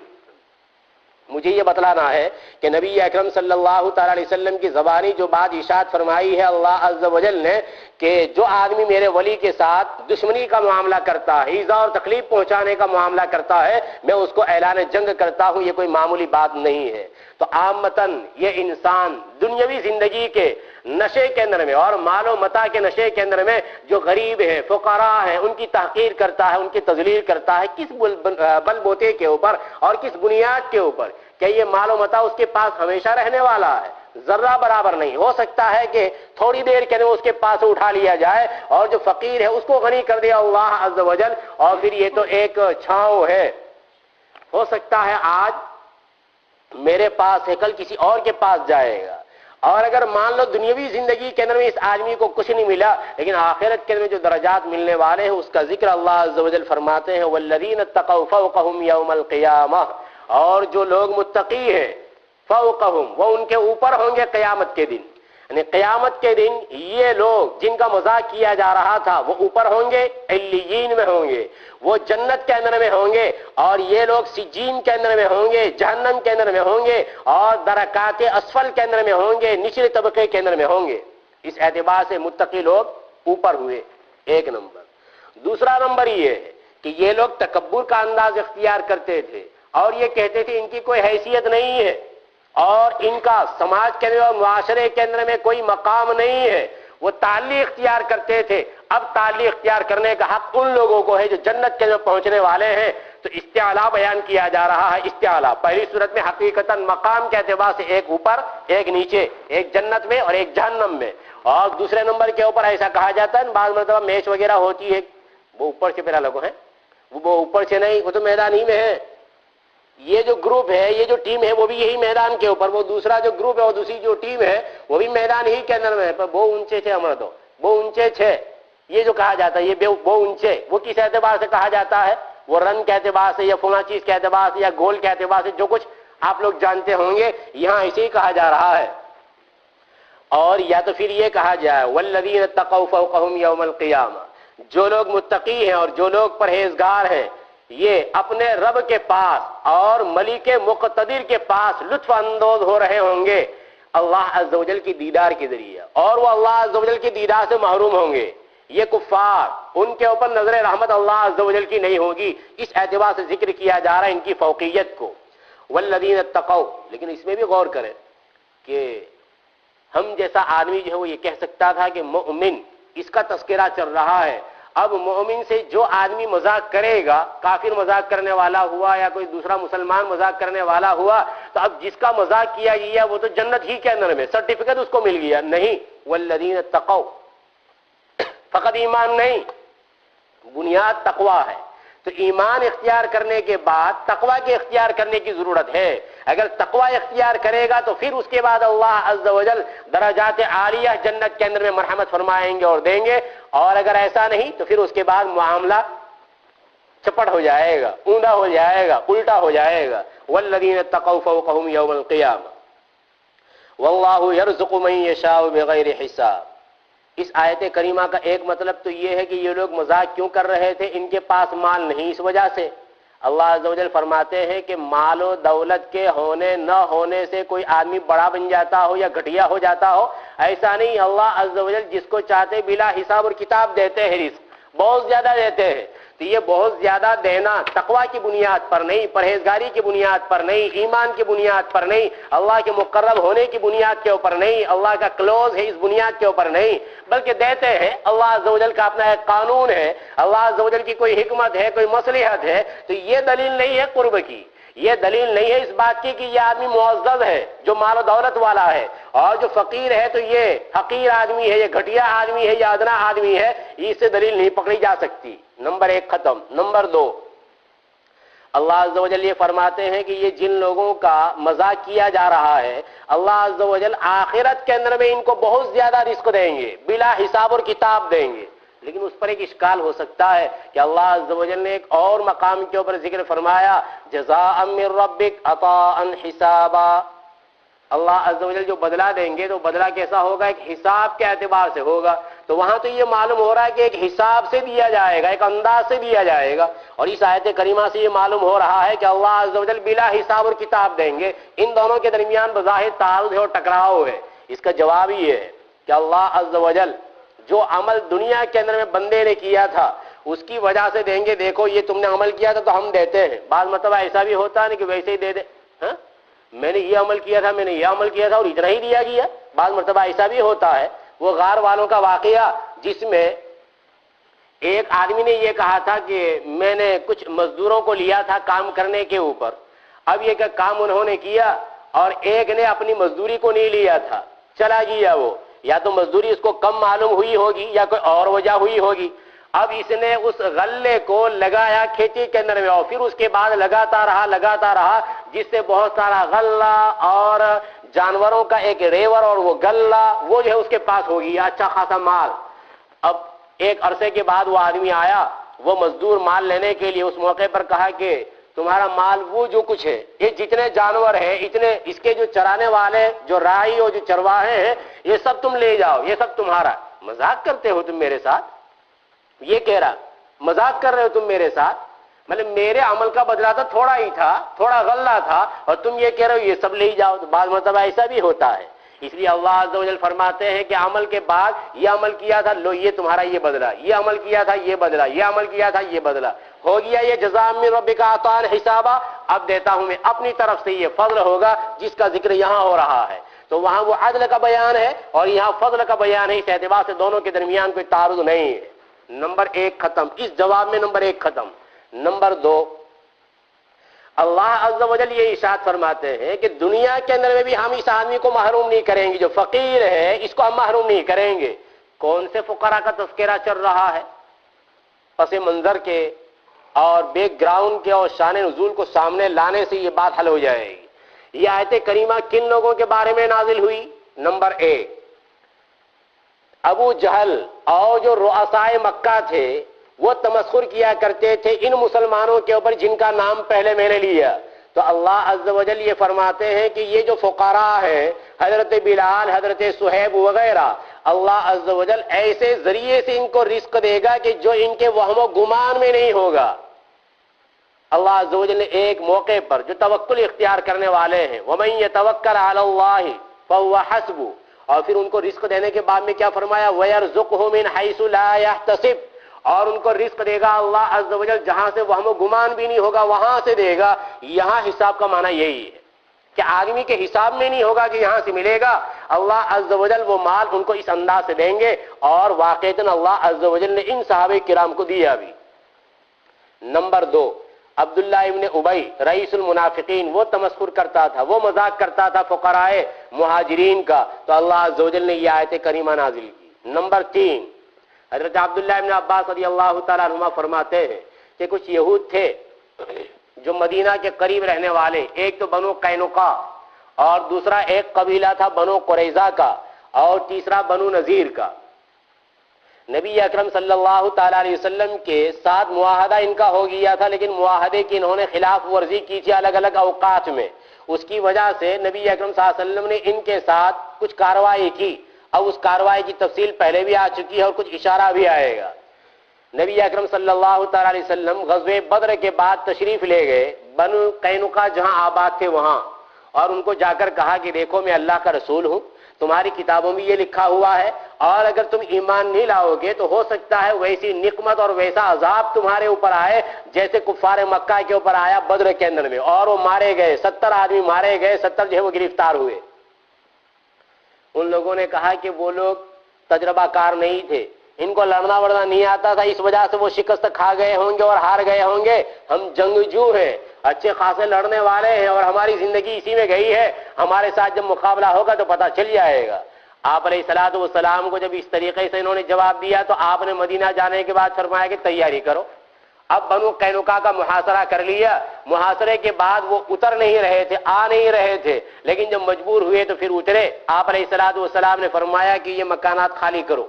مجھے یہ بتلانا ہے کہ نبی اکرم صلی اللہ تعالی علیہ وسلم کی زبانی جو بات ارشاد فرمائی ہے اللہ عز و جل نے کہ جو آدمی میرے ولی کے ساتھ دشمنی کا معاملہ کرتا ہے، ایذا اور تکلیف پہنچانے کا معاملہ کرتا ہے، میں اس کو اعلان جنگ کرتا ہوں. یہ کوئی معمولی بات نہیں ہے. تو عامتاً یہ انسان دنیاوی زندگی کے نشے کے اندر میں اور مال و متاع کے نشے کے اندر میں جو غریب ہے، فقراء ہیں، ان کی تحقیر کرتا ہے، ان کی تذلیل کرتا ہے. کس بل بوتے کے اوپر اور کس بنیاد کے اوپر؟ کہ یہ مال و متاع اس کے پاس ہمیشہ رہنے والا ہے، ذرہ برابر نہیں. ہو سکتا ہے کہ تھوڑی دیر کے اندر اس کے پاس اٹھا لیا جائے اور جو فقیر ہے اس کو غنی کر دیا اللہ عز و جل، اور پھر یہ تو ایک چھاؤں ہے. ہو سکتا ہے آج میرے پاس ہے، کل کسی اور کے پاس جائے گا. اور اگر مان لو دنیاوی زندگی کے اندر میں اس آدمی کو کچھ نہیں ملا، لیکن آخرت کے اندر جو درجات ملنے والے ہیں اس کا ذکر اللہ عز و جل فرماتے ہیں والذین اتقوا فوقهم یوم القیامہ، اور جو لوگ متقی ہیں فوقهم وہ ان کے اوپر ہوں گے قیامت کے دن. یعنی قیامت کے دن یہ لوگ جن کا مذاق کیا جا رہا تھا وہ اوپر ہوں گے، علیین میں ہوں گے، وہ جنت کے اندر میں ہوں گے، اور یہ لوگ سجین کے اندر میں ہوں گے، جہنم کے اندر میں ہوں گے، اور درکات اسفل کے اندر میں ہوں گے، نچلے طبقے کے اندر میں ہوں گے. اس اعتبار سے متقی لوگ اوپر ہوئے. ایک نمبر. دوسرا نمبر یہ ہے کہ یہ لوگ تکبر کا انداز اختیار کرتے تھے اور یہ کہتے تھے ان کی کوئی حیثیت نہیں ہے اور ان کا سماج کے اندر اور معاشرے کے اندر میں کوئی مقام نہیں ہے. وہ تعلی اختیار کرتے تھے. اب تعلی اختیار کرنے کا حق ان لوگوں کو ہے جو جنت کے اندر پہنچنے والے ہیں. تو استعلا بیان کیا جا رہا ہے. استعلا پہلی صورت میں حقیقتاً مقام کے اعتبار سے ایک اوپر ایک نیچے، ایک جنت میں اور ایک جہنم میں. اور دوسرے نمبر کے اوپر ایسا کہا جاتا ہے بعض مرتبہ میچ وغیرہ ہوتی ہے وہ اوپر سے پھر الگ ہے، وہ اوپر سے نہیں، وہ تو میدان ہی میں ہے. یہ جو گروپ ہے، یہ جو ٹیم ہے وہ بھی یہی میدان کے اوپر، وہ دوسرا جو گروپ ہے اور دوسری جو ٹیم ہے وہ بھی میدان ہی کے اندر میں ہے. پر وہ اونچے تھے ہمارا تو وہ اونچے تھے. یہ جو کہا جاتا ہے یہ وہ اونچے، وہ کس اعتبار سے کہا جاتا ہے؟ وہ رن کے اعتبار سے یا فلاں چیز کے اعتبار سے یا گول کے اعتبار سے، جو کچھ آپ لوگ جانتے ہوں گے یہاں اسے ہی کہا جا رہا ہے. اور یا تو پھر یہ کہا جائے والذین اتقوا فوقهم یوم القیامہ، جو لوگ متقی ہیں اور جو لوگ پرہیزگار ہیں یہ اپنے رب کے پاس اور ملک مقتدر کے پاس لطف اندوز ہو رہے ہوں گے اللہ عز و جل کی دیدار کے ذریعے، اور وہ اللہ عز و جل کی دیدار سے محروم ہوں گے. یہ کفار، ان کے اوپر نظر رحمت اللہ عز و جل کی نہیں ہوگی. اس اعتبار سے ذکر کیا جا رہا ہے ان کی فوقیت کو. والذین اتقوا، لیکن اس میں بھی غور کریں کہ ہم جیسا آدمی جو ہے وہ یہ کہہ سکتا تھا کہ مومن، اس کا تذکرہ چل رہا ہے اب مومن سے جو آدمی مذاق کرے گا، کافر مذاق کرنے والا ہوا یا کوئی دوسرا مسلمان مذاق کرنے والا ہوا، تو اب جس کا مذاق کیا گیا وہ تو جنت ہی کے اندر میں سرٹیفکیٹ اس کو مل گیا، نہیں والذین اتقوا، فقط ایمان نہیں، بنیاد تقوی ہے۔ تو ایمان اختیار کرنے کے بعد تقوی کے اختیار کرنے کی ضرورت ہے۔ اگر تقوی اختیار کرے گا تو پھر اس کے بعد اللہ عز و جل درجات عالیہ جنت کے اندر میں مرحمت فرمائیں گے اور دیں گے، اور اگر ایسا نہیں تو پھر اس کے بعد معاملہ چپٹ ہو جائے گا، اوندا ہو جائے گا، الٹا ہو جائے گا۔ والذین اتقوا فوقهم یوم القیامہ واللہ یرزق من یشاء بغیر حساب۔ اس آیت کریمہ کا ایک مطلب تو یہ ہے کہ یہ لوگ مذاق کیوں کر رہے تھے، ان کے پاس مال نہیں اس وجہ سے۔ اللہ عز و جل فرماتے ہیں کہ مال و دولت کے ہونے نہ ہونے سے کوئی آدمی بڑا بن جاتا ہو یا گھٹیا ہو جاتا ہو، ایسا نہیں۔ اللہ عز و جل جس کو چاہتے بلا حساب اور کتاب دیتے ہیں، رزق بہت زیادہ دیتے ہیں۔ تو یہ بہت زیادہ دینا تقوی کی بنیاد پر نہیں، پرہیزگاری کی بنیاد پر نہیں، ایمان کی بنیاد پر نہیں، اللہ کے مقرب ہونے کی بنیاد کے اوپر نہیں، اللہ کا کلوز ہے اس بنیاد کے اوپر نہیں، بلکہ دیتے ہیں۔ اللہ عز و جل کا اپنا ایک قانون ہے، اللہ عز و جل کی کوئی حکمت ہے، کوئی مصلحت ہے۔ تو یہ دلیل نہیں ہے قرب کی، یہ دلیل نہیں ہے اس بات کی کہ یہ آدمی معزز ہے جو مال و دولت والا ہے، اور جو فقیر ہے تو یہ حقیر آدمی ہے، یہ گھٹیا آدمی ہے، یہ ادنا آدمی ہے، اس سے دلیل نہیں پکڑی جا سکتی۔ نمبر ایک ختم۔ نمبر دو، اللہ عز و جل یہ فرماتے ہیں کہ یہ جن لوگوں کا مذاق کیا جا رہا ہے، اللہ عز و جل آخرت کے اندر میں ان کو بہت زیادہ رزق دیں گے، بلا حساب اور کتاب دیں گے۔ لیکن اس پر ایک اشکال ہو سکتا ہے کہ اللہ عز و جل نے ایک اور مقام کے اوپر ذکر فرمایا، جزاء من ربک عطاء حسابا۔ اللہ عز و جل جو بدلہ دیں گے تو بدلہ کیسا ہوگا؟ ایک حساب کے اعتبار سے ہوگا۔ تو وہاں تو یہ معلوم ہو رہا ہے کہ ایک حساب سے دیا جائے گا، ایک انداز سے دیا جائے گا، اور اس آیت کریمہ سے یہ معلوم ہو رہا ہے کہ اللہ عز و جل بلا حساب اور کتاب دیں گے۔ ان دونوں کے درمیان بظاہر تعارض ہے اور ٹکراؤ ہے۔ اس کا جواب یہ ہے کہ اللہ عز و جل جو عمل دنیا کے اندر میں بندے نے کیا تھا اس کی وجہ سے دیں گے، دیکھو یہ تم نے عمل کیا تھا تو ہم دیتے ہیں۔ بعض مرتبہ ایسا بھی ہوتا ہے کہ ویسے ہی دے دے، ہاں میں نے یہ عمل کیا تھا، میں نے یہ عمل کیا تھا اور اتنا ہی دیا گیا۔ بعض مرتبہ ایسا بھی ہوتا ہے۔ وہ غار والوں کا واقعہ جس میں ایک آدمی نے یہ کہا تھا کہ میں نے کچھ مزدوروں کو لیا تھا کام کرنے کے اوپر، اب یہ کہ کام انہوں نے کیا اور ایک نے اپنی مزدوری کو نہیں لیا تھا، چلا گیا وہ، یا تو مزدوری اس کو کم معلوم ہوئی ہوگی یا کوئی اور وجہ ہوئی ہوگی۔ اب اس نے اس غلے کو لگایا کھیتی کے اندر میں، اور پھر اس کے بعد لگاتا رہا جس سے بہت سارا غلہ اور جانوروں کا ایک ریور اور وہ غلہ وہ جو ہے اس کے پاس ہو گیا، اچھا خاصا مال۔ اب ایک عرصے کے بعد وہ آدمی آیا، وہ مزدور مال لینے کے لیے، اس موقع پر کہا کہ تمہارا مال وہ جو کچھ ہے، یہ جتنے جانور ہیں، اتنے اس کے جو چرانے والے جو رائی اور جو چرواہے ہیں، یہ سب تم لے جاؤ، یہ سب تمہارا۔ مذاق کرتے ہو تم میرے ساتھ؟ یہ کہہ رہا مذاق کر رہے ہو تم میرے ساتھ، مطلب میرے عمل کا بدلہ تو تھوڑا ہی تھا، تھوڑا غلہ تھا، اور تم یہ کہہ رہے ہو یہ سب لے جاؤ۔ تو بعض مرتبہ ایسا بھی ہوتا ہے۔ اس لیے اللہ عز و جل فرماتے ہیں کہ عمل کے بعد یہ عمل کیا تھا، لو یہ تمہارا یہ بدلہ، یہ عمل کیا تھا یہ بدلہ، یہ عمل کیا تھا یہ بدلہ ہو گیا، یہ جزاء من ربک عطاء حسابا۔ اب دیتا ہوں میں اپنی طرف سے، یہ فضل ہوگا جس کا ذکر یہاں ہو رہا ہے۔ تو وہاں وہ عدل کا بیان ہے اور یہاں فضل کا بیان ہے، اس اعتبار سے دونوں کے درمیان کوئی تعارض نہیں ہے۔ نمبر ایک ختم، اس جواب میں نمبر ایک ختم۔ نمبر دو، اللہ عز و جل یہ ارشاد فرماتے ہیں کہ دنیا کے اندر میں بھی ہم اس آدمی کو محروم نہیں کریں گے، جو فقیر ہے اس کو ہم محروم نہیں کریں گے۔ کون سے فقراء کا تذکرہ چل رہا ہے؟ پس منظر کے اور بیک گراؤنڈ کے اور شان نزول کو سامنے لانے سے یہ بات حل ہو جائے گی۔ یہ آیت کریمہ کن لوگوں کے بارے میں نازل ہوئی؟ نمبر ایک، ابو جہل اور جو رؤسائے مکہ تھے وہ تمسخر کیا کرتے تھے ان مسلمانوں کے اوپر جن کا نام پہلے میں نے لیا۔ تو اللہ عز و جل یہ فرماتے ہیں کہ یہ جو فقراء ہیں، حضرت بلال، حضرت صہیب وغیرہ، اللہ عز و جل ایسے ذریعے سے ان کو رزق دے گا کہ جو ان کے وہم و گمان میں نہیں ہوگا۔ اللہ عز و جل نے ایک موقع پر جو توکل اختیار کرنے والے ہیں، وَمَن يَتَوَكَّلْ عَلَى اللَّهِ فَهُوَ حَسْبُهُ، اور پھر ان کو رزق دینے کے بعد میں کیا فرمایا؟ وَيَرْزُقْهُ مِنْ حَيْثُ لَا يَحْتَسِبُ، اور ان کو رزق دے گا اللہ عز و جل جہاں سے وہم و گمان بھی نہیں ہوگا، وہاں سے دے گا۔ یہاں حساب کا معنی یہی ہے کہ آدمی کے حساب میں نہیں ہوگا کہ یہاں سے ملے گا. اللہ عز و جل وہ مال ان کو اس انداز سے دیں گے اور واقعتاً اللہ عز و جل نے ان صحابہ کرام کو دیا بھی. نمبر 2، عبداللہ ابن ابی رئیس المنافقین، وہ تمسخر کرتا تھا، وہ مذاق کرتا تھا فقراء مہاجرین کا، تو اللہ عز و جل نے یہ آیت کریمہ نازل کی. نمبر 3، حضرت عبداللہ ابن عباس رضی اللہ تعالیٰ عنہما فرماتے ہیں کہ کچھ یہود تھے جو مدینہ کے قریب رہنے والے، ایک تو بنو قینقاع اور دوسرا ایک قبیلہ تھا بنو قریظہ کا اور تیسرا بنو نذیر کا. نبی اکرم صلی اللہ تعالیٰ علیہ وسلم کے ساتھ معاہدہ ان کا ہو گیا تھا، لیکن معاہدے کی انہوں نے خلاف ورزی کی تھی الگ الگ اوقات میں. اس کی وجہ سے نبی اکرم صلی اللہ علیہ وسلم نے ان کے ساتھ کچھ کارروائی کی. اب اس کارروائی کی تفصیل پہلے بھی آ چکی ہے اور کچھ اشارہ بھی آئے گا. نبی اکرم صلی اللہ تعالیٰ علیہ وسلم غزوہ بدر کے بعد تشریف لے گئے بنو قینقاع جہاں آباد تھے وہاں، اور ان کو جا کر کہا کہ دیکھو میں اللہ کا رسول ہوں، تمہاری کتابوں میں یہ لکھا ہوا ہے، اور اگر تم ایمان نہیں لاؤ گے تو ہو سکتا ہے ویسی نقمت اور ویسا عذاب تمہارے اوپر آئے جیسے کفار مکہ کے اوپر آیا بدر کے اندر میں. اور وہ مارے گئے، 70 آدمی مارے گئے، 70 جو ہے وہ گرفتار ہوئے. ان لوگوں نے کہا کہ وہ لوگ تجربہ کار نہیں تھے، ان کو لڑنا وڑنا نہیں آتا تھا، اس وجہ سے وہ شکست کھا گئے ہوں گے اور ہار گئے ہوں گے. ہم جنگجو ہیں، اچھے خاصے لڑنے والے ہیں اور ہماری زندگی اسی میں گئی ہے، ہمارے ساتھ جب مقابلہ ہوگا تو پتہ چل جائے گا. آپ علیہ الصلوۃ والسلام کو جب اس طریقے سے انہوں نے جواب دیا تو آپ نے مدینہ جانے کے بعد فرمایا کہ تیاری کرو. اب بنو قینقاع کا محاصرہ کر لیا. محاصرے کے بعد وہ اتر نہیں رہے تھے، آ نہیں رہے تھے، لیکن جب مجبور ہوئے تو پھر اترے. آپ علیہ الصلوۃ والسلام نے فرمایا کہ یہ مکانات خالی کرو،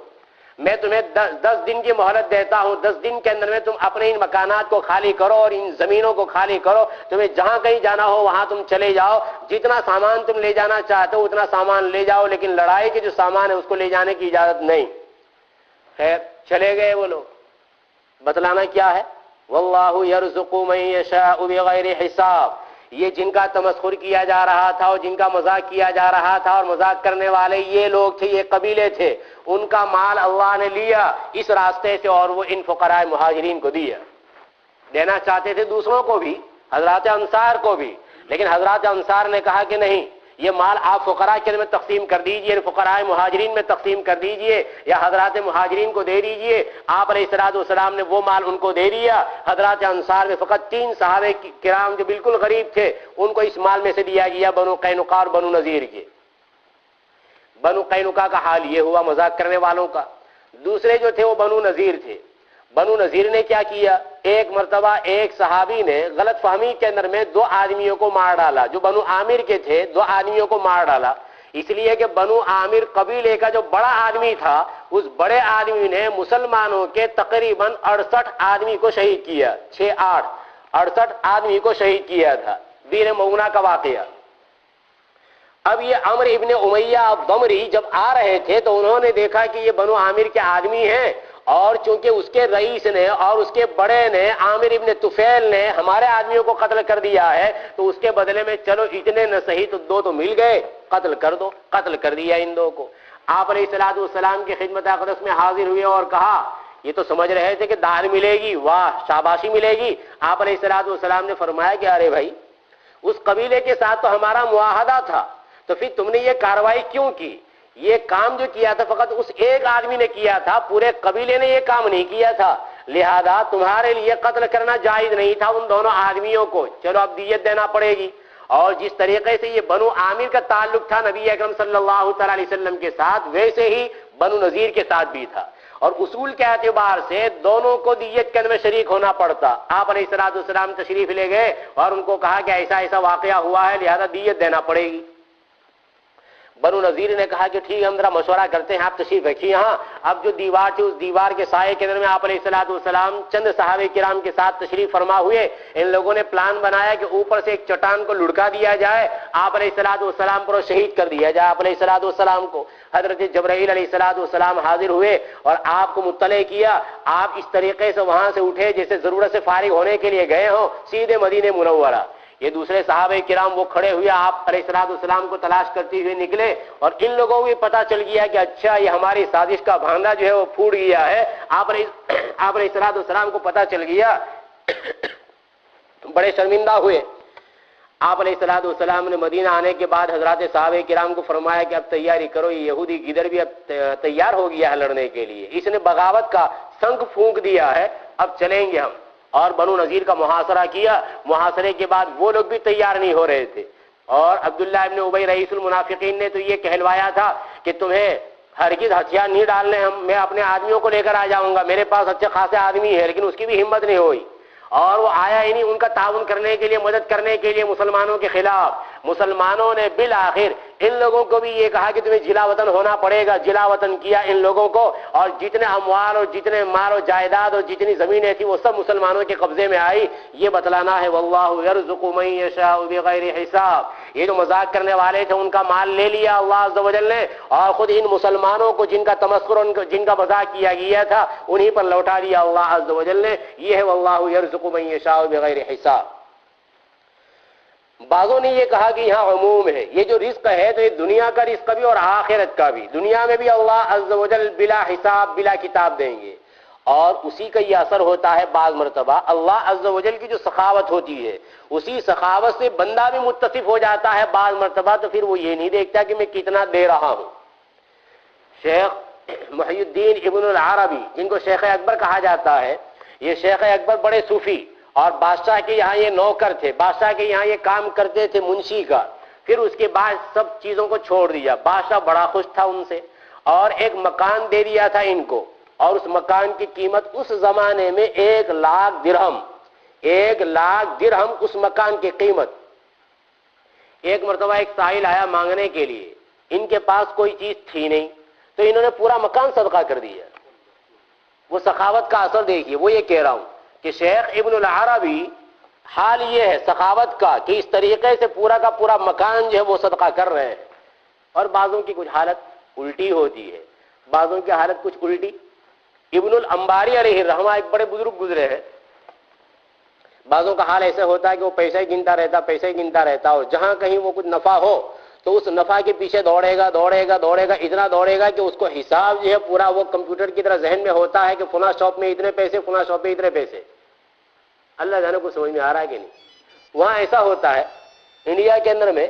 میں تمہیں 10 دن کی مہلت دیتا ہوں، 10 دن کے اندر میں تم اپنے ان مکانات کو خالی کرو اور ان زمینوں کو خالی کرو. تمہیں جہاں کہیں جانا ہو وہاں تم چلے جاؤ، جتنا سامان تم لے جانا چاہتے ہو اتنا سامان لے جاؤ، لیکن لڑائی کے جو سامان ہے اس کو لے جانے کی اجازت نہیں. خیر چلے گئے وہ لوگ. بتلانا کیا ہے؟ واللہ یرزق من یشاء بغیر حساب. یہ جن کا تمسخر کیا جا رہا تھا اور جن کا مذاق کیا جا رہا تھا اور مذاق کرنے والے یہ لوگ تھے، یہ قبیلے تھے، ان کا مال اللہ نے لیا اس راستے سے اور وہ ان فقراء مہاجرین کو دیا. دینا چاہتے تھے دوسروں کو بھی، حضرات انصار کو بھی، لیکن حضرات انصار نے کہا کہ نہیں، یہ مال آپ فقراء کے میں تقسیم کر دیجئے، فقراء مہاجرین میں تقسیم کر دیجئے یا حضرات مہاجرین کو دے دیجئے. آپ علیہ الصلوۃ والسلام نے وہ مال ان کو دے دیا. حضرات انصار میں فقط 3 صحابہ کرام جو بالکل غریب تھے ان کو اس مال میں سے دیا گیا، بنو قینقاع اور بنو نذیر کے. بنو قینقاع کا حال یہ ہوا مذاق کرنے والوں کا. دوسرے جو تھے وہ بنو نذیر تھے. بنو نذیر نے کیا کیا؟ ایک مرتبہ ایک صحابی نے غلط فہمی کے اندر میں 2 آدمیوں کو مار ڈالا. جو بنو عامر کے تھے 2 آدمیوں کو مار ڈالا، اس لیے کہ بنو عامر قبیلے کا جو بڑا آدمی تھا اس بڑے آدمی نے مسلمانوں کے تقریباً 68 آدمی کو شہید کیا. 68 آدمی کو شہید کیا تھا. بیر مونا کا واقعہ. اب یہ عمرو ابن امیہ الضمری جب آ رہے تھے تو انہوں نے دیکھا کہ یہ بنو عامر کے آدمی ہیں، اور چونکہ اس کے رئیس نے اور اس کے بڑے نے عامر ابن طفیل نے ہمارے آدمیوں کو قتل کر دیا ہے، تو اس کے بدلے میں چلو اتنے نہ صحیح تو 2 تو مل گئے، قتل کر دو. قتل کر دیا ان 2 کو. آپ علیہ الصلوۃ والسلام کی خدمت اقدس میں حاضر ہوئے اور کہا، یہ تو سمجھ رہے تھے کہ دار ملے گی، واہ شاباشی ملے گی. آپ علیہ الصلوۃ والسلام نے فرمایا کہ ارے بھائی، اس قبیلے کے ساتھ تو ہمارا معاہدہ تھا، تو پھر تم نے یہ کارروائی کیوں کی؟ یہ کام جو کیا تھا فقط اس ایک آدمی نے کیا تھا، پورے قبیلے نے یہ کام نہیں کیا تھا، لہذا تمہارے لیے قتل کرنا جائز نہیں تھا ان دونوں آدمیوں کو. چلو اب دیت دینا پڑے گی. اور جس طریقے سے یہ بنو عامر کا تعلق تھا نبی اکرم صلی اللہ تعالی علیہ وسلم کے ساتھ، ویسے ہی بنو نذیر کے ساتھ بھی تھا، اور اصول کے اعتبار سے دونوں کو دیت کے اندر میں شریک ہونا پڑتا. آپ علیہ الصلوۃ والسلام تشریف لے گئے اور ان کو کہا کہ ایسا ایسا واقعہ ہوا ہے لہذا دیت دینا پڑے گی. بنو نذیر نے کہا کہ ٹھیک ہے ہم ذرا مشورہ کرتے ہیں، آپ تشریف رکھیے یہاں. اب جو دیوار تھی اس دیوار کے سائے کے اندر میں آپ علیہ الصلوۃ والسلام چند صحابہ کرام کے ساتھ تشریف فرما ہوئے. ان لوگوں نے پلان بنایا کہ اوپر سے ایک چٹان کو لڑکا دیا جائے، آپ علیہ الصلوۃ والسلام پر شہید کر دیا جائے. آپ علیہ الصلوۃ والسلام کو حضرت جبرائیل علیہ الصلوۃ والسلام حاضر ہوئے اور آپ کو مطلع کیا. آپ اس طریقے سے وہاں سے اٹھے جیسے ضرورت سے فارغ ہونے کے لیے گئے ہوں، سیدھے مدینہ منورہ. یہ دوسرے صحابہ کرام وہ کھڑے ہوئے آپ علیہ الصلوۃ والسلام کو تلاش کرتے ہوئے نکلے، اور ان لوگوں کو بھی پتہ چل گیا کہ اچھا یہ ہماری سازش کا بھانڈا جو ہے وہ پھوٹ گیا ہے. آپ علیہ الصلوۃ والسلام کو پتہ چل گیا، بڑے شرمندہ ہوئے. آپ علیہ الصلوۃ والسلام نے مدینہ آنے کے بعد حضرات صحابہ کرام کو فرمایا کہ اب تیاری کرو، یہ یہودی گدڑ بھی اب تیار ہو گیا ہے لڑنے کے لیے، اس نے بغاوت کا سنگ پھونک دیا ہے، اب چلیں گے ہم۔ اور بنو نذیر کا محاصرہ کیا، محاصرے کے بعد وہ لوگ بھی تیار نہیں ہو رہے تھے، اور عبداللہ ابن ابی رئیس المنافقین نے تو یہ کہلوایا تھا کہ تمہیں ہرگز ہتھیار نہیں ڈالنے، میں اپنے آدمیوں کو لے کر آ جاؤں گا، میرے پاس اچھے خاصے آدمی ہے، لیکن اس کی بھی ہمت نہیں ہوئی، اور وہ آیا ہی نہیں ان کا تعاون کرنے کے لیے، مدد کرنے کے لیے مسلمانوں کے خلاف۔ مسلمانوں نے بالآخر ان لوگوں کو بھی یہ کہا کہ تمہیں جلا وطن ہونا پڑے گا، جلا وطن کیا ان لوگوں کو، اور جتنے اموال اور جتنے مال و جائیداد اور جتنی زمینیں تھیں وہ سب مسلمانوں کے قبضے میں آئی۔ یہ بتلانا ہے واللہ یرزق من یشاء بغیر حساب، یہ جو مذاق کرنے والے تھے ان کا مال لے لیا اللہ عز و جل نے، اور خود ان مسلمانوں کو جن کا تمسخر جن کا مذاق کیا گیا تھا انہی پر لوٹا دیا اللہ عز و جل نے۔ یہ ہے واللہ یرزق من یشاء بغیر حساب۔ بعضوں نے یہ کہا کہ یہاں عموم ہے، یہ جو رزق ہے تو یہ دنیا کا رزق بھی اور آخرت کا بھی، دنیا میں بھی اللہ عز و جل بلا حساب بلا کتاب دیں گے، اور اسی کا یہ اثر ہوتا ہے بعض مرتبہ اللہ عز و جل کی جو سخاوت ہوتی ہے اسی سخاوت سے بندہ بھی متصف ہو جاتا ہے بعض مرتبہ، تو پھر وہ یہ نہیں دیکھتا کہ میں کتنا دے رہا ہوں۔ شیخ محی الدین ابن العربی جن کو شیخ اکبر کہا جاتا ہے، یہ شیخ اکبر بڑے صوفی اور بادشاہ کے یہاں یہ نوکر تھے، بادشاہ کے یہاں یہ کام کرتے تھے منشی کا، پھر اس کے بعد سب چیزوں کو چھوڑ دیا، بادشاہ بڑا خوش تھا ان سے، اور ایک مکان دے دیا تھا ان کو، اور اس مکان کی قیمت اس زمانے میں 1,00,000 درہم، 1,00,000 درہم اس مکان کی قیمت۔ ایک مرتبہ ایک سائل آیا مانگنے کے لیے، ان کے پاس کوئی چیز تھی نہیں، تو انہوں نے پورا مکان صدقہ کر دیا۔ وہ سخاوت کا اثر دیکھیے، وہ یہ کہہ رہا ہوں کہ شیخ ابن العربی حال یہ ہے سخاوت کا کہ اس طریقے سے پورا کا پورا مکان جو ہے وہ صدقہ کر رہے ہیں، اور بعضوں کی کچھ حالت الٹی ہوتی ہے، بعضوں کی حالت کچھ الٹی۔ ابن الانباری علیہ الرحمہ ایک بڑے بزرگ گزرے ہیں، بعضوں کا حال ایسا ہوتا ہے کہ وہ پیسے ہی گنتا رہتا اور جہاں کہیں وہ کچھ نفع ہو تو اس نفع کے پیچھے دوڑے گا، اتنا دوڑے گا کہ اس کو حساب جو ہے پورا وہ کمپیوٹر کی طرح ذہن میں ہوتا ہے کہ فلاں شاپ میں اتنے پیسے، فلاں شاپ میں اتنے پیسے۔ اللہ جانے کو سمجھ میں آ رہا ہے کہ نہیں؟ وہاں ایسا ہوتا ہے انڈیا کے اندر میں،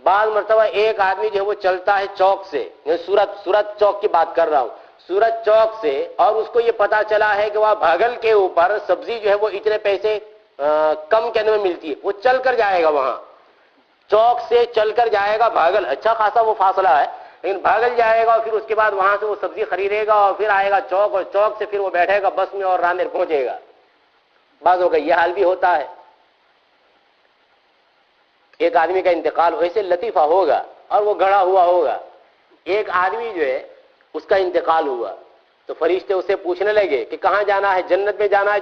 بعض مرتبہ ایک آدمی جو ہے وہ چلتا ہے چوک سے، سورت چوک کی بات کر رہا ہوں، سورت چوک سے، اور اس کو یہ پتا چلا ہے کہ وہاں بھاگل کے اوپر سبزی جو ہے وہ اتنے پیسے کم کے اندر میں ملتی ہے، وہ چل کر جائے گا، وہاں چوک سے چل کر جائے گا بھاگل، اچھا خاصا وہ فاصلہ ہے، لیکن بھاگل جائے گا، اور پھر اس کے بعد وہاں سے وہ سبزی خریدے گا، اور پھر آئے گا چوک، اور چوک سے پھر وہ بیٹھے گا بس میں اور رانیر پہنچے گا۔ بعضوں کا یہ حال بھی ہوتا ہے، ایک آدمی کا انتقال ویسے لطیفہ ہوگا اور وہ گڑا ہوا ہوگا، ایک آدمی جو ہے اس کا انتقال ہوا تو فرشتے اسے پوچھنے لگے کہ کہاں جانا ہے، جنت میں جانا ہے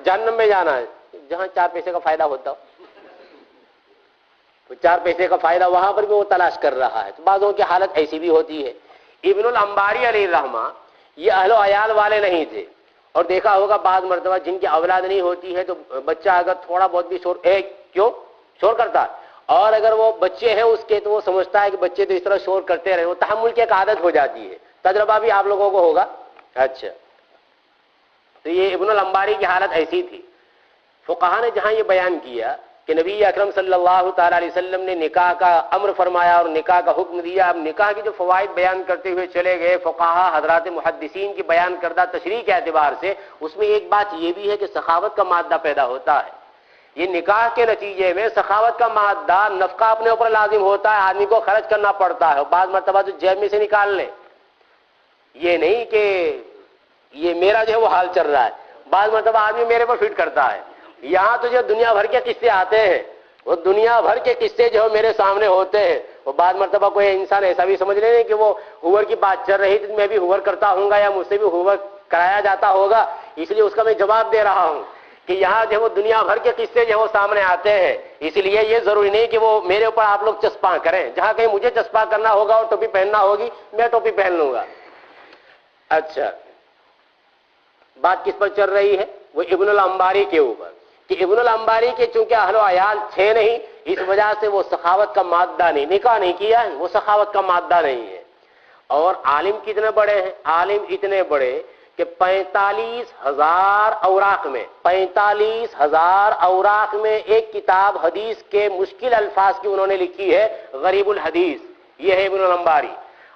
جہنم میں جانا ہے؟ جہاں 4 پیسے کا فائدہ ہوتا ہو، تو 4 پیسے کا فائدہ وہاں پر بھی وہ تلاش کر رہا ہے۔ تو بعضوں کی حالت ایسی بھی ہوتی ہے۔ ابن الانباری علیہ الرحمہ یہ اہل و عیال والے نہیں تھے، اور دیکھا ہوگا بعض مرتبہ جن کی اولاد نہیں ہوتی ہے تو بچہ اگر تھوڑا بہت بھی شور کرتا ہے، اور اگر وہ بچے ہیں اس کے تو وہ سمجھتا ہے کہ بچے تو اس طرح شور کرتے رہے، وہ تحمل کی ایک عادت ہو جاتی ہے، تجربہ بھی آپ لوگوں کو ہوگا۔ اچھا، تو یہ ابن الانباری کی حالت ایسی تھی۔ فقہا نے جہاں یہ بیان کیا کہ نبی اکرم صلی اللہ تعالی علیہ وسلم نے نکاح کا امر فرمایا اور نکاح کا حکم دیا، اب نکاح کی جو فوائد بیان کرتے ہوئے چلے گئے فقہا حضرات محدثین کی بیان کردہ تشریح کے اعتبار سے، اس میں ایک بات یہ بھی ہے کہ سخاوت کا مادہ پیدا ہوتا ہے۔ یہ نکاح کے نتیجے میں سخاوت کا مادہ، نفقہ اپنے اوپر لازم ہوتا ہے، آدمی کو خرچ کرنا پڑتا ہے، اور بعض مرتبہ تو جیب میں سے نکال لے، یہ نہیں کہ یہ میرا جو ہے وہ حال چل رہا ہے، بعض مرتبہ آدمی میرے پر فٹ کرتا ہے۔ یہاں تو جو دنیا بھر کے قصے آتے ہیں، وہ دنیا بھر کے قصے جو میرے سامنے ہوتے ہیں، وہ بعض مرتبہ کوئی انسان ایسا بھی سمجھ لے کہ وہ ہوور کی بات چل رہی تھی، میں بھی ہوور کرتا ہوں گا یا مجھ سے بھی ہوور کرایا جاتا ہوگا، اس لیے اس کا میں جواب دے رہا ہوں کہ یہاں جو وہ دنیا بھر کے قصے جو وہ سامنے آتے ہیں، اس لیے یہ ضروری نہیں کہ وہ میرے اوپر آپ لوگ چسپاں کریں، جہاں کہیں مجھے چسپاں کرنا ہوگا اور ٹوپی پہننا ہوگی میں ٹوپی پہن لوں گا۔ اچھا، بات کس پر چل رہی ہے؟ وہ ابن الانباری کے اوپر، کہ ابن الانباری کے چونکہ اہل و عیال تھے نہیں، اس وجہ سے وہ سخاوت کا مادہ نہیں، نکاح نہیں کیا ہے، وہ سخاوت کا مادہ نہیں ہے۔ اور عالم کتنے بڑے ہیں؟ عالم اتنے بڑے کہ 45,000 اوراق میں 45,000 اوراق میں ایک کتاب حدیث کے مشکل الفاظ کی انہوں نے لکھی ہے، غریب الحدیث، یہ ہے ابن الانباری.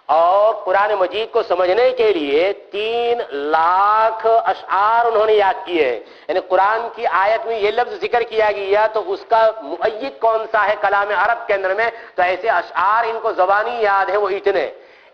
اور قرآن مجید کو سمجھنے کے لیے 3 لاکھ اشعار انہوں نے یاد کیے ہیں. یعنی قرآن کی آیت میں یہ لفظ ذکر کیا گیا تو اس کا مؤید کون سا ہے کلام عرب کے اندر میں، تو ایسے اشعار ان کو زبانی یاد ہے وہ اتنے.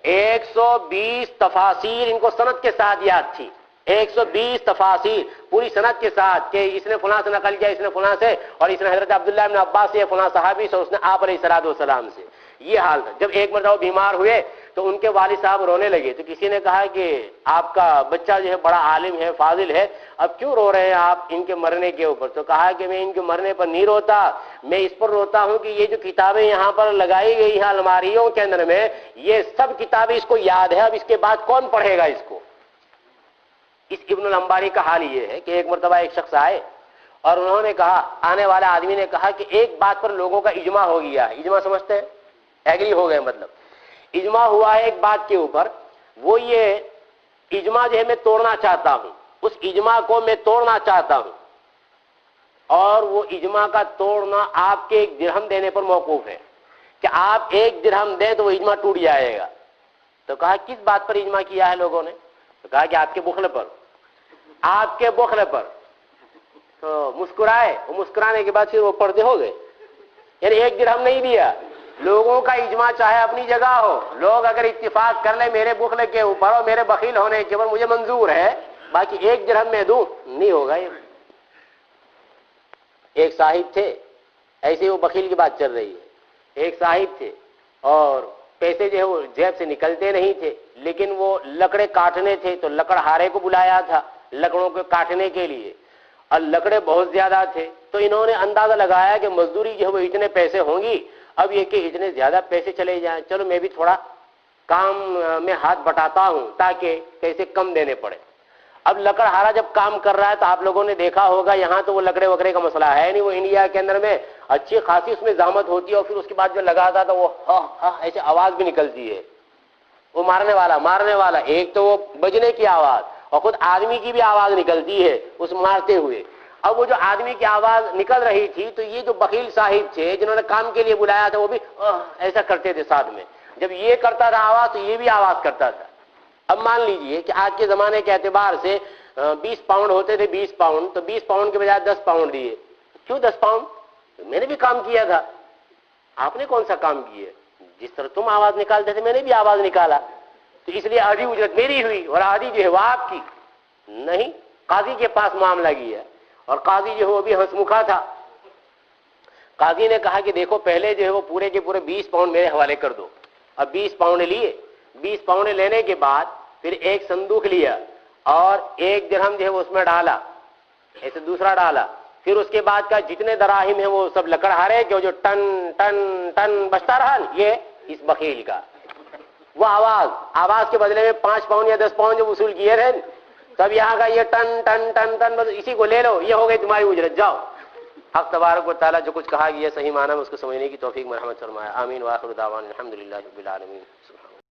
120 تفاسیر ان کو سند کے ساتھ یاد تھی. 120 تفاسیر پوری سند کے ساتھ کہ اس نے فلاں سے نقل کیا، اس نے فلاں سے، اور اس نے حضرت عبداللہ بن عباس سے، فلاں صحابی سے، اس نے آپ علیہ السلام سے. یہ حال تھا. جب ایک مرتبہ بیمار ہوئے تو ان کے والد صاحب رونے لگے، تو کسی نے کہا کہ آپ کا بچہ جو ہے بڑا عالم ہے، فاضل ہے، اب کیوں رو رہے ہیں آپ ان کے مرنے کے اوپر؟ تو کہا کہ میں ان کے مرنے پر نہیں روتا، میں اس پر روتا ہوں کہ یہ جو کتابیں یہاں پر لگائی گئی ہیں الماریوں کے اندر میں، یہ سب کتابیں اس کو یاد ہے، اب اس کے بعد کون پڑھے گا اس کو؟ اس ابن الانباری کا حال یہ ہے کہ ایک مرتبہ ایک شخص آئے اور انہوں نے کہا، آنے والا آدمی نے کہا کہ ایک بات پر لوگوں کا اجماع ہو گیا ہے. اجماع سمجھتے ہیں؟ ایگری ہو گئے، مطلب اجماع ہوا ہے ایک بات کے اوپر. وہ یہ اجماع جو ہے میں توڑنا چاہتا ہوں، اس اجماع کو میں توڑنا چاہتا ہوں، اور وہ اجماع کا توڑنا آپ کے 1 درہم دینے پر موقوف ہے کہ آپ 1 درہم دیں تو وہ اجماع ٹوٹ جائے گا. تو کہا کس بات پر اجماع کیا ہے لوگوں نے؟ تو کہا کہ آپ کے بخل پر، آپ کے بخل پر. تو مسکرائے، وہ مسکرانے کے بعد پھر وہ پردے ہو گئے. یعنی 1 درہم نہیں دیا. لوگوں کا اجماع چاہے اپنی جگہ ہو، لوگ اگر اتفاق کر لیں میرے بخل کے اوپر اور میرے بخیل ہونے کے اوپر مجھے منظور ہے، باقی 1 درہم میں دوں، نہیں ہوگا. یہ ایک صاحب تھے، ایسے وہ بخیل کی بات چل رہی ہے. ایک صاحب تھے اور پیسے جو ہے وہ جیب سے نکلتے نہیں تھے، لیکن وہ لکڑے کاٹنے تھے تو لکڑہارے کو بلایا تھا لکڑوں کو کاٹنے کے لیے، اور لکڑے بہت زیادہ تھے. تو انہوں نے اندازہ لگایا کہ مزدوری جو ہے وہ اتنے پیسے ہوں گی. اب یہ کہ اتنے زیادہ پیسے چلے جائیں، چلو میں بھی تھوڑا کام میں ہاتھ بٹاتا ہوں تاکہ پیسے کم دینے پڑے. اب لکڑہارا جب کام کر رہا ہے تو آپ لوگوں نے دیکھا ہوگا یہاں تو وہ لکڑے وکڑے کا مسئلہ ہے نہیں، وہ انڈیا کے اندر میں اچھی خاصی اس میں زحمت ہوتی ہے، اور پھر اس کے بعد جو لگاتا تو وہ ایسے آواز بھی نکلتی ہے. وہ مارنے والا ایک تو وہ بجنے کی آواز، اور خود آدمی کی بھی آواز نکلتی ہے اس مارتے ہوئے. اب وہ جو آدمی کی آواز نکل رہی تھی تو یہ جو بخیل صاحب تھے جنہوں نے کام کے لیے بلایا تھا وہ بھی ایسا کرتے تھے ساتھ میں. جب یہ کرتا تھا آواز تو یہ بھی آواز کرتا تھا. اب مان لیجئے کہ آج کے زمانے کے اعتبار سے 20 پاؤنڈ ہوتے تھے، 20 پاؤنڈ، تو 20 پاؤنڈ کے بجائے 10 پاؤنڈ دیے. کیوں 10 پاؤنڈ؟ میں نے بھی کام کیا تھا. آپ نے کون سا کام کیا؟ جس طرح تم آواز نکالتے تھے میں نے بھی آواز نکالا، تو اس لیے آدھی اجرت میری ہوئی اور آدھی جو ہے وہ آپ کی. نہیں، قاضی کے پاس معاملہ گیا اور قاضی جو ہے وہ بھی ہنسمکھا تھا. قاضی نے کہا کہ دیکھو پہلے جو ہے وہ پورے کے پورے 20 پاؤنڈ میرے حوالے کر دو. اب 20 پاؤنڈ لیے، 20 پاؤنڈ لینے کے بعد پھر ایک صندوق لیا اور 1 درہم جو ہے وہ اس میں ڈالا، ایسے دوسرا ڈالا. پھر اس کے بعد کا جتنے دراہم ہیں وہ سب لکڑہارے کہ جو ٹن ٹن ٹن بجتا رہا، یہ اس بخیل کا. وہ آواز کے بدلے میں 5 پاؤنڈ یا 10 پاؤنڈ جو وصول کیے رہے، تب یہاں کا یہ ٹن ٹن ٹن ٹن، بس اسی کو لے لو، یہ ہو گئی تمہاری اجرت، جاؤ. حق تبارک و تعالیٰ جو کچھ کہا گیا صحیح معنی میں اس کو سمجھنے کی توفیق مرحمت فرمایا. آمین. وآخر دعوانا الحمدللہ رب العالمین.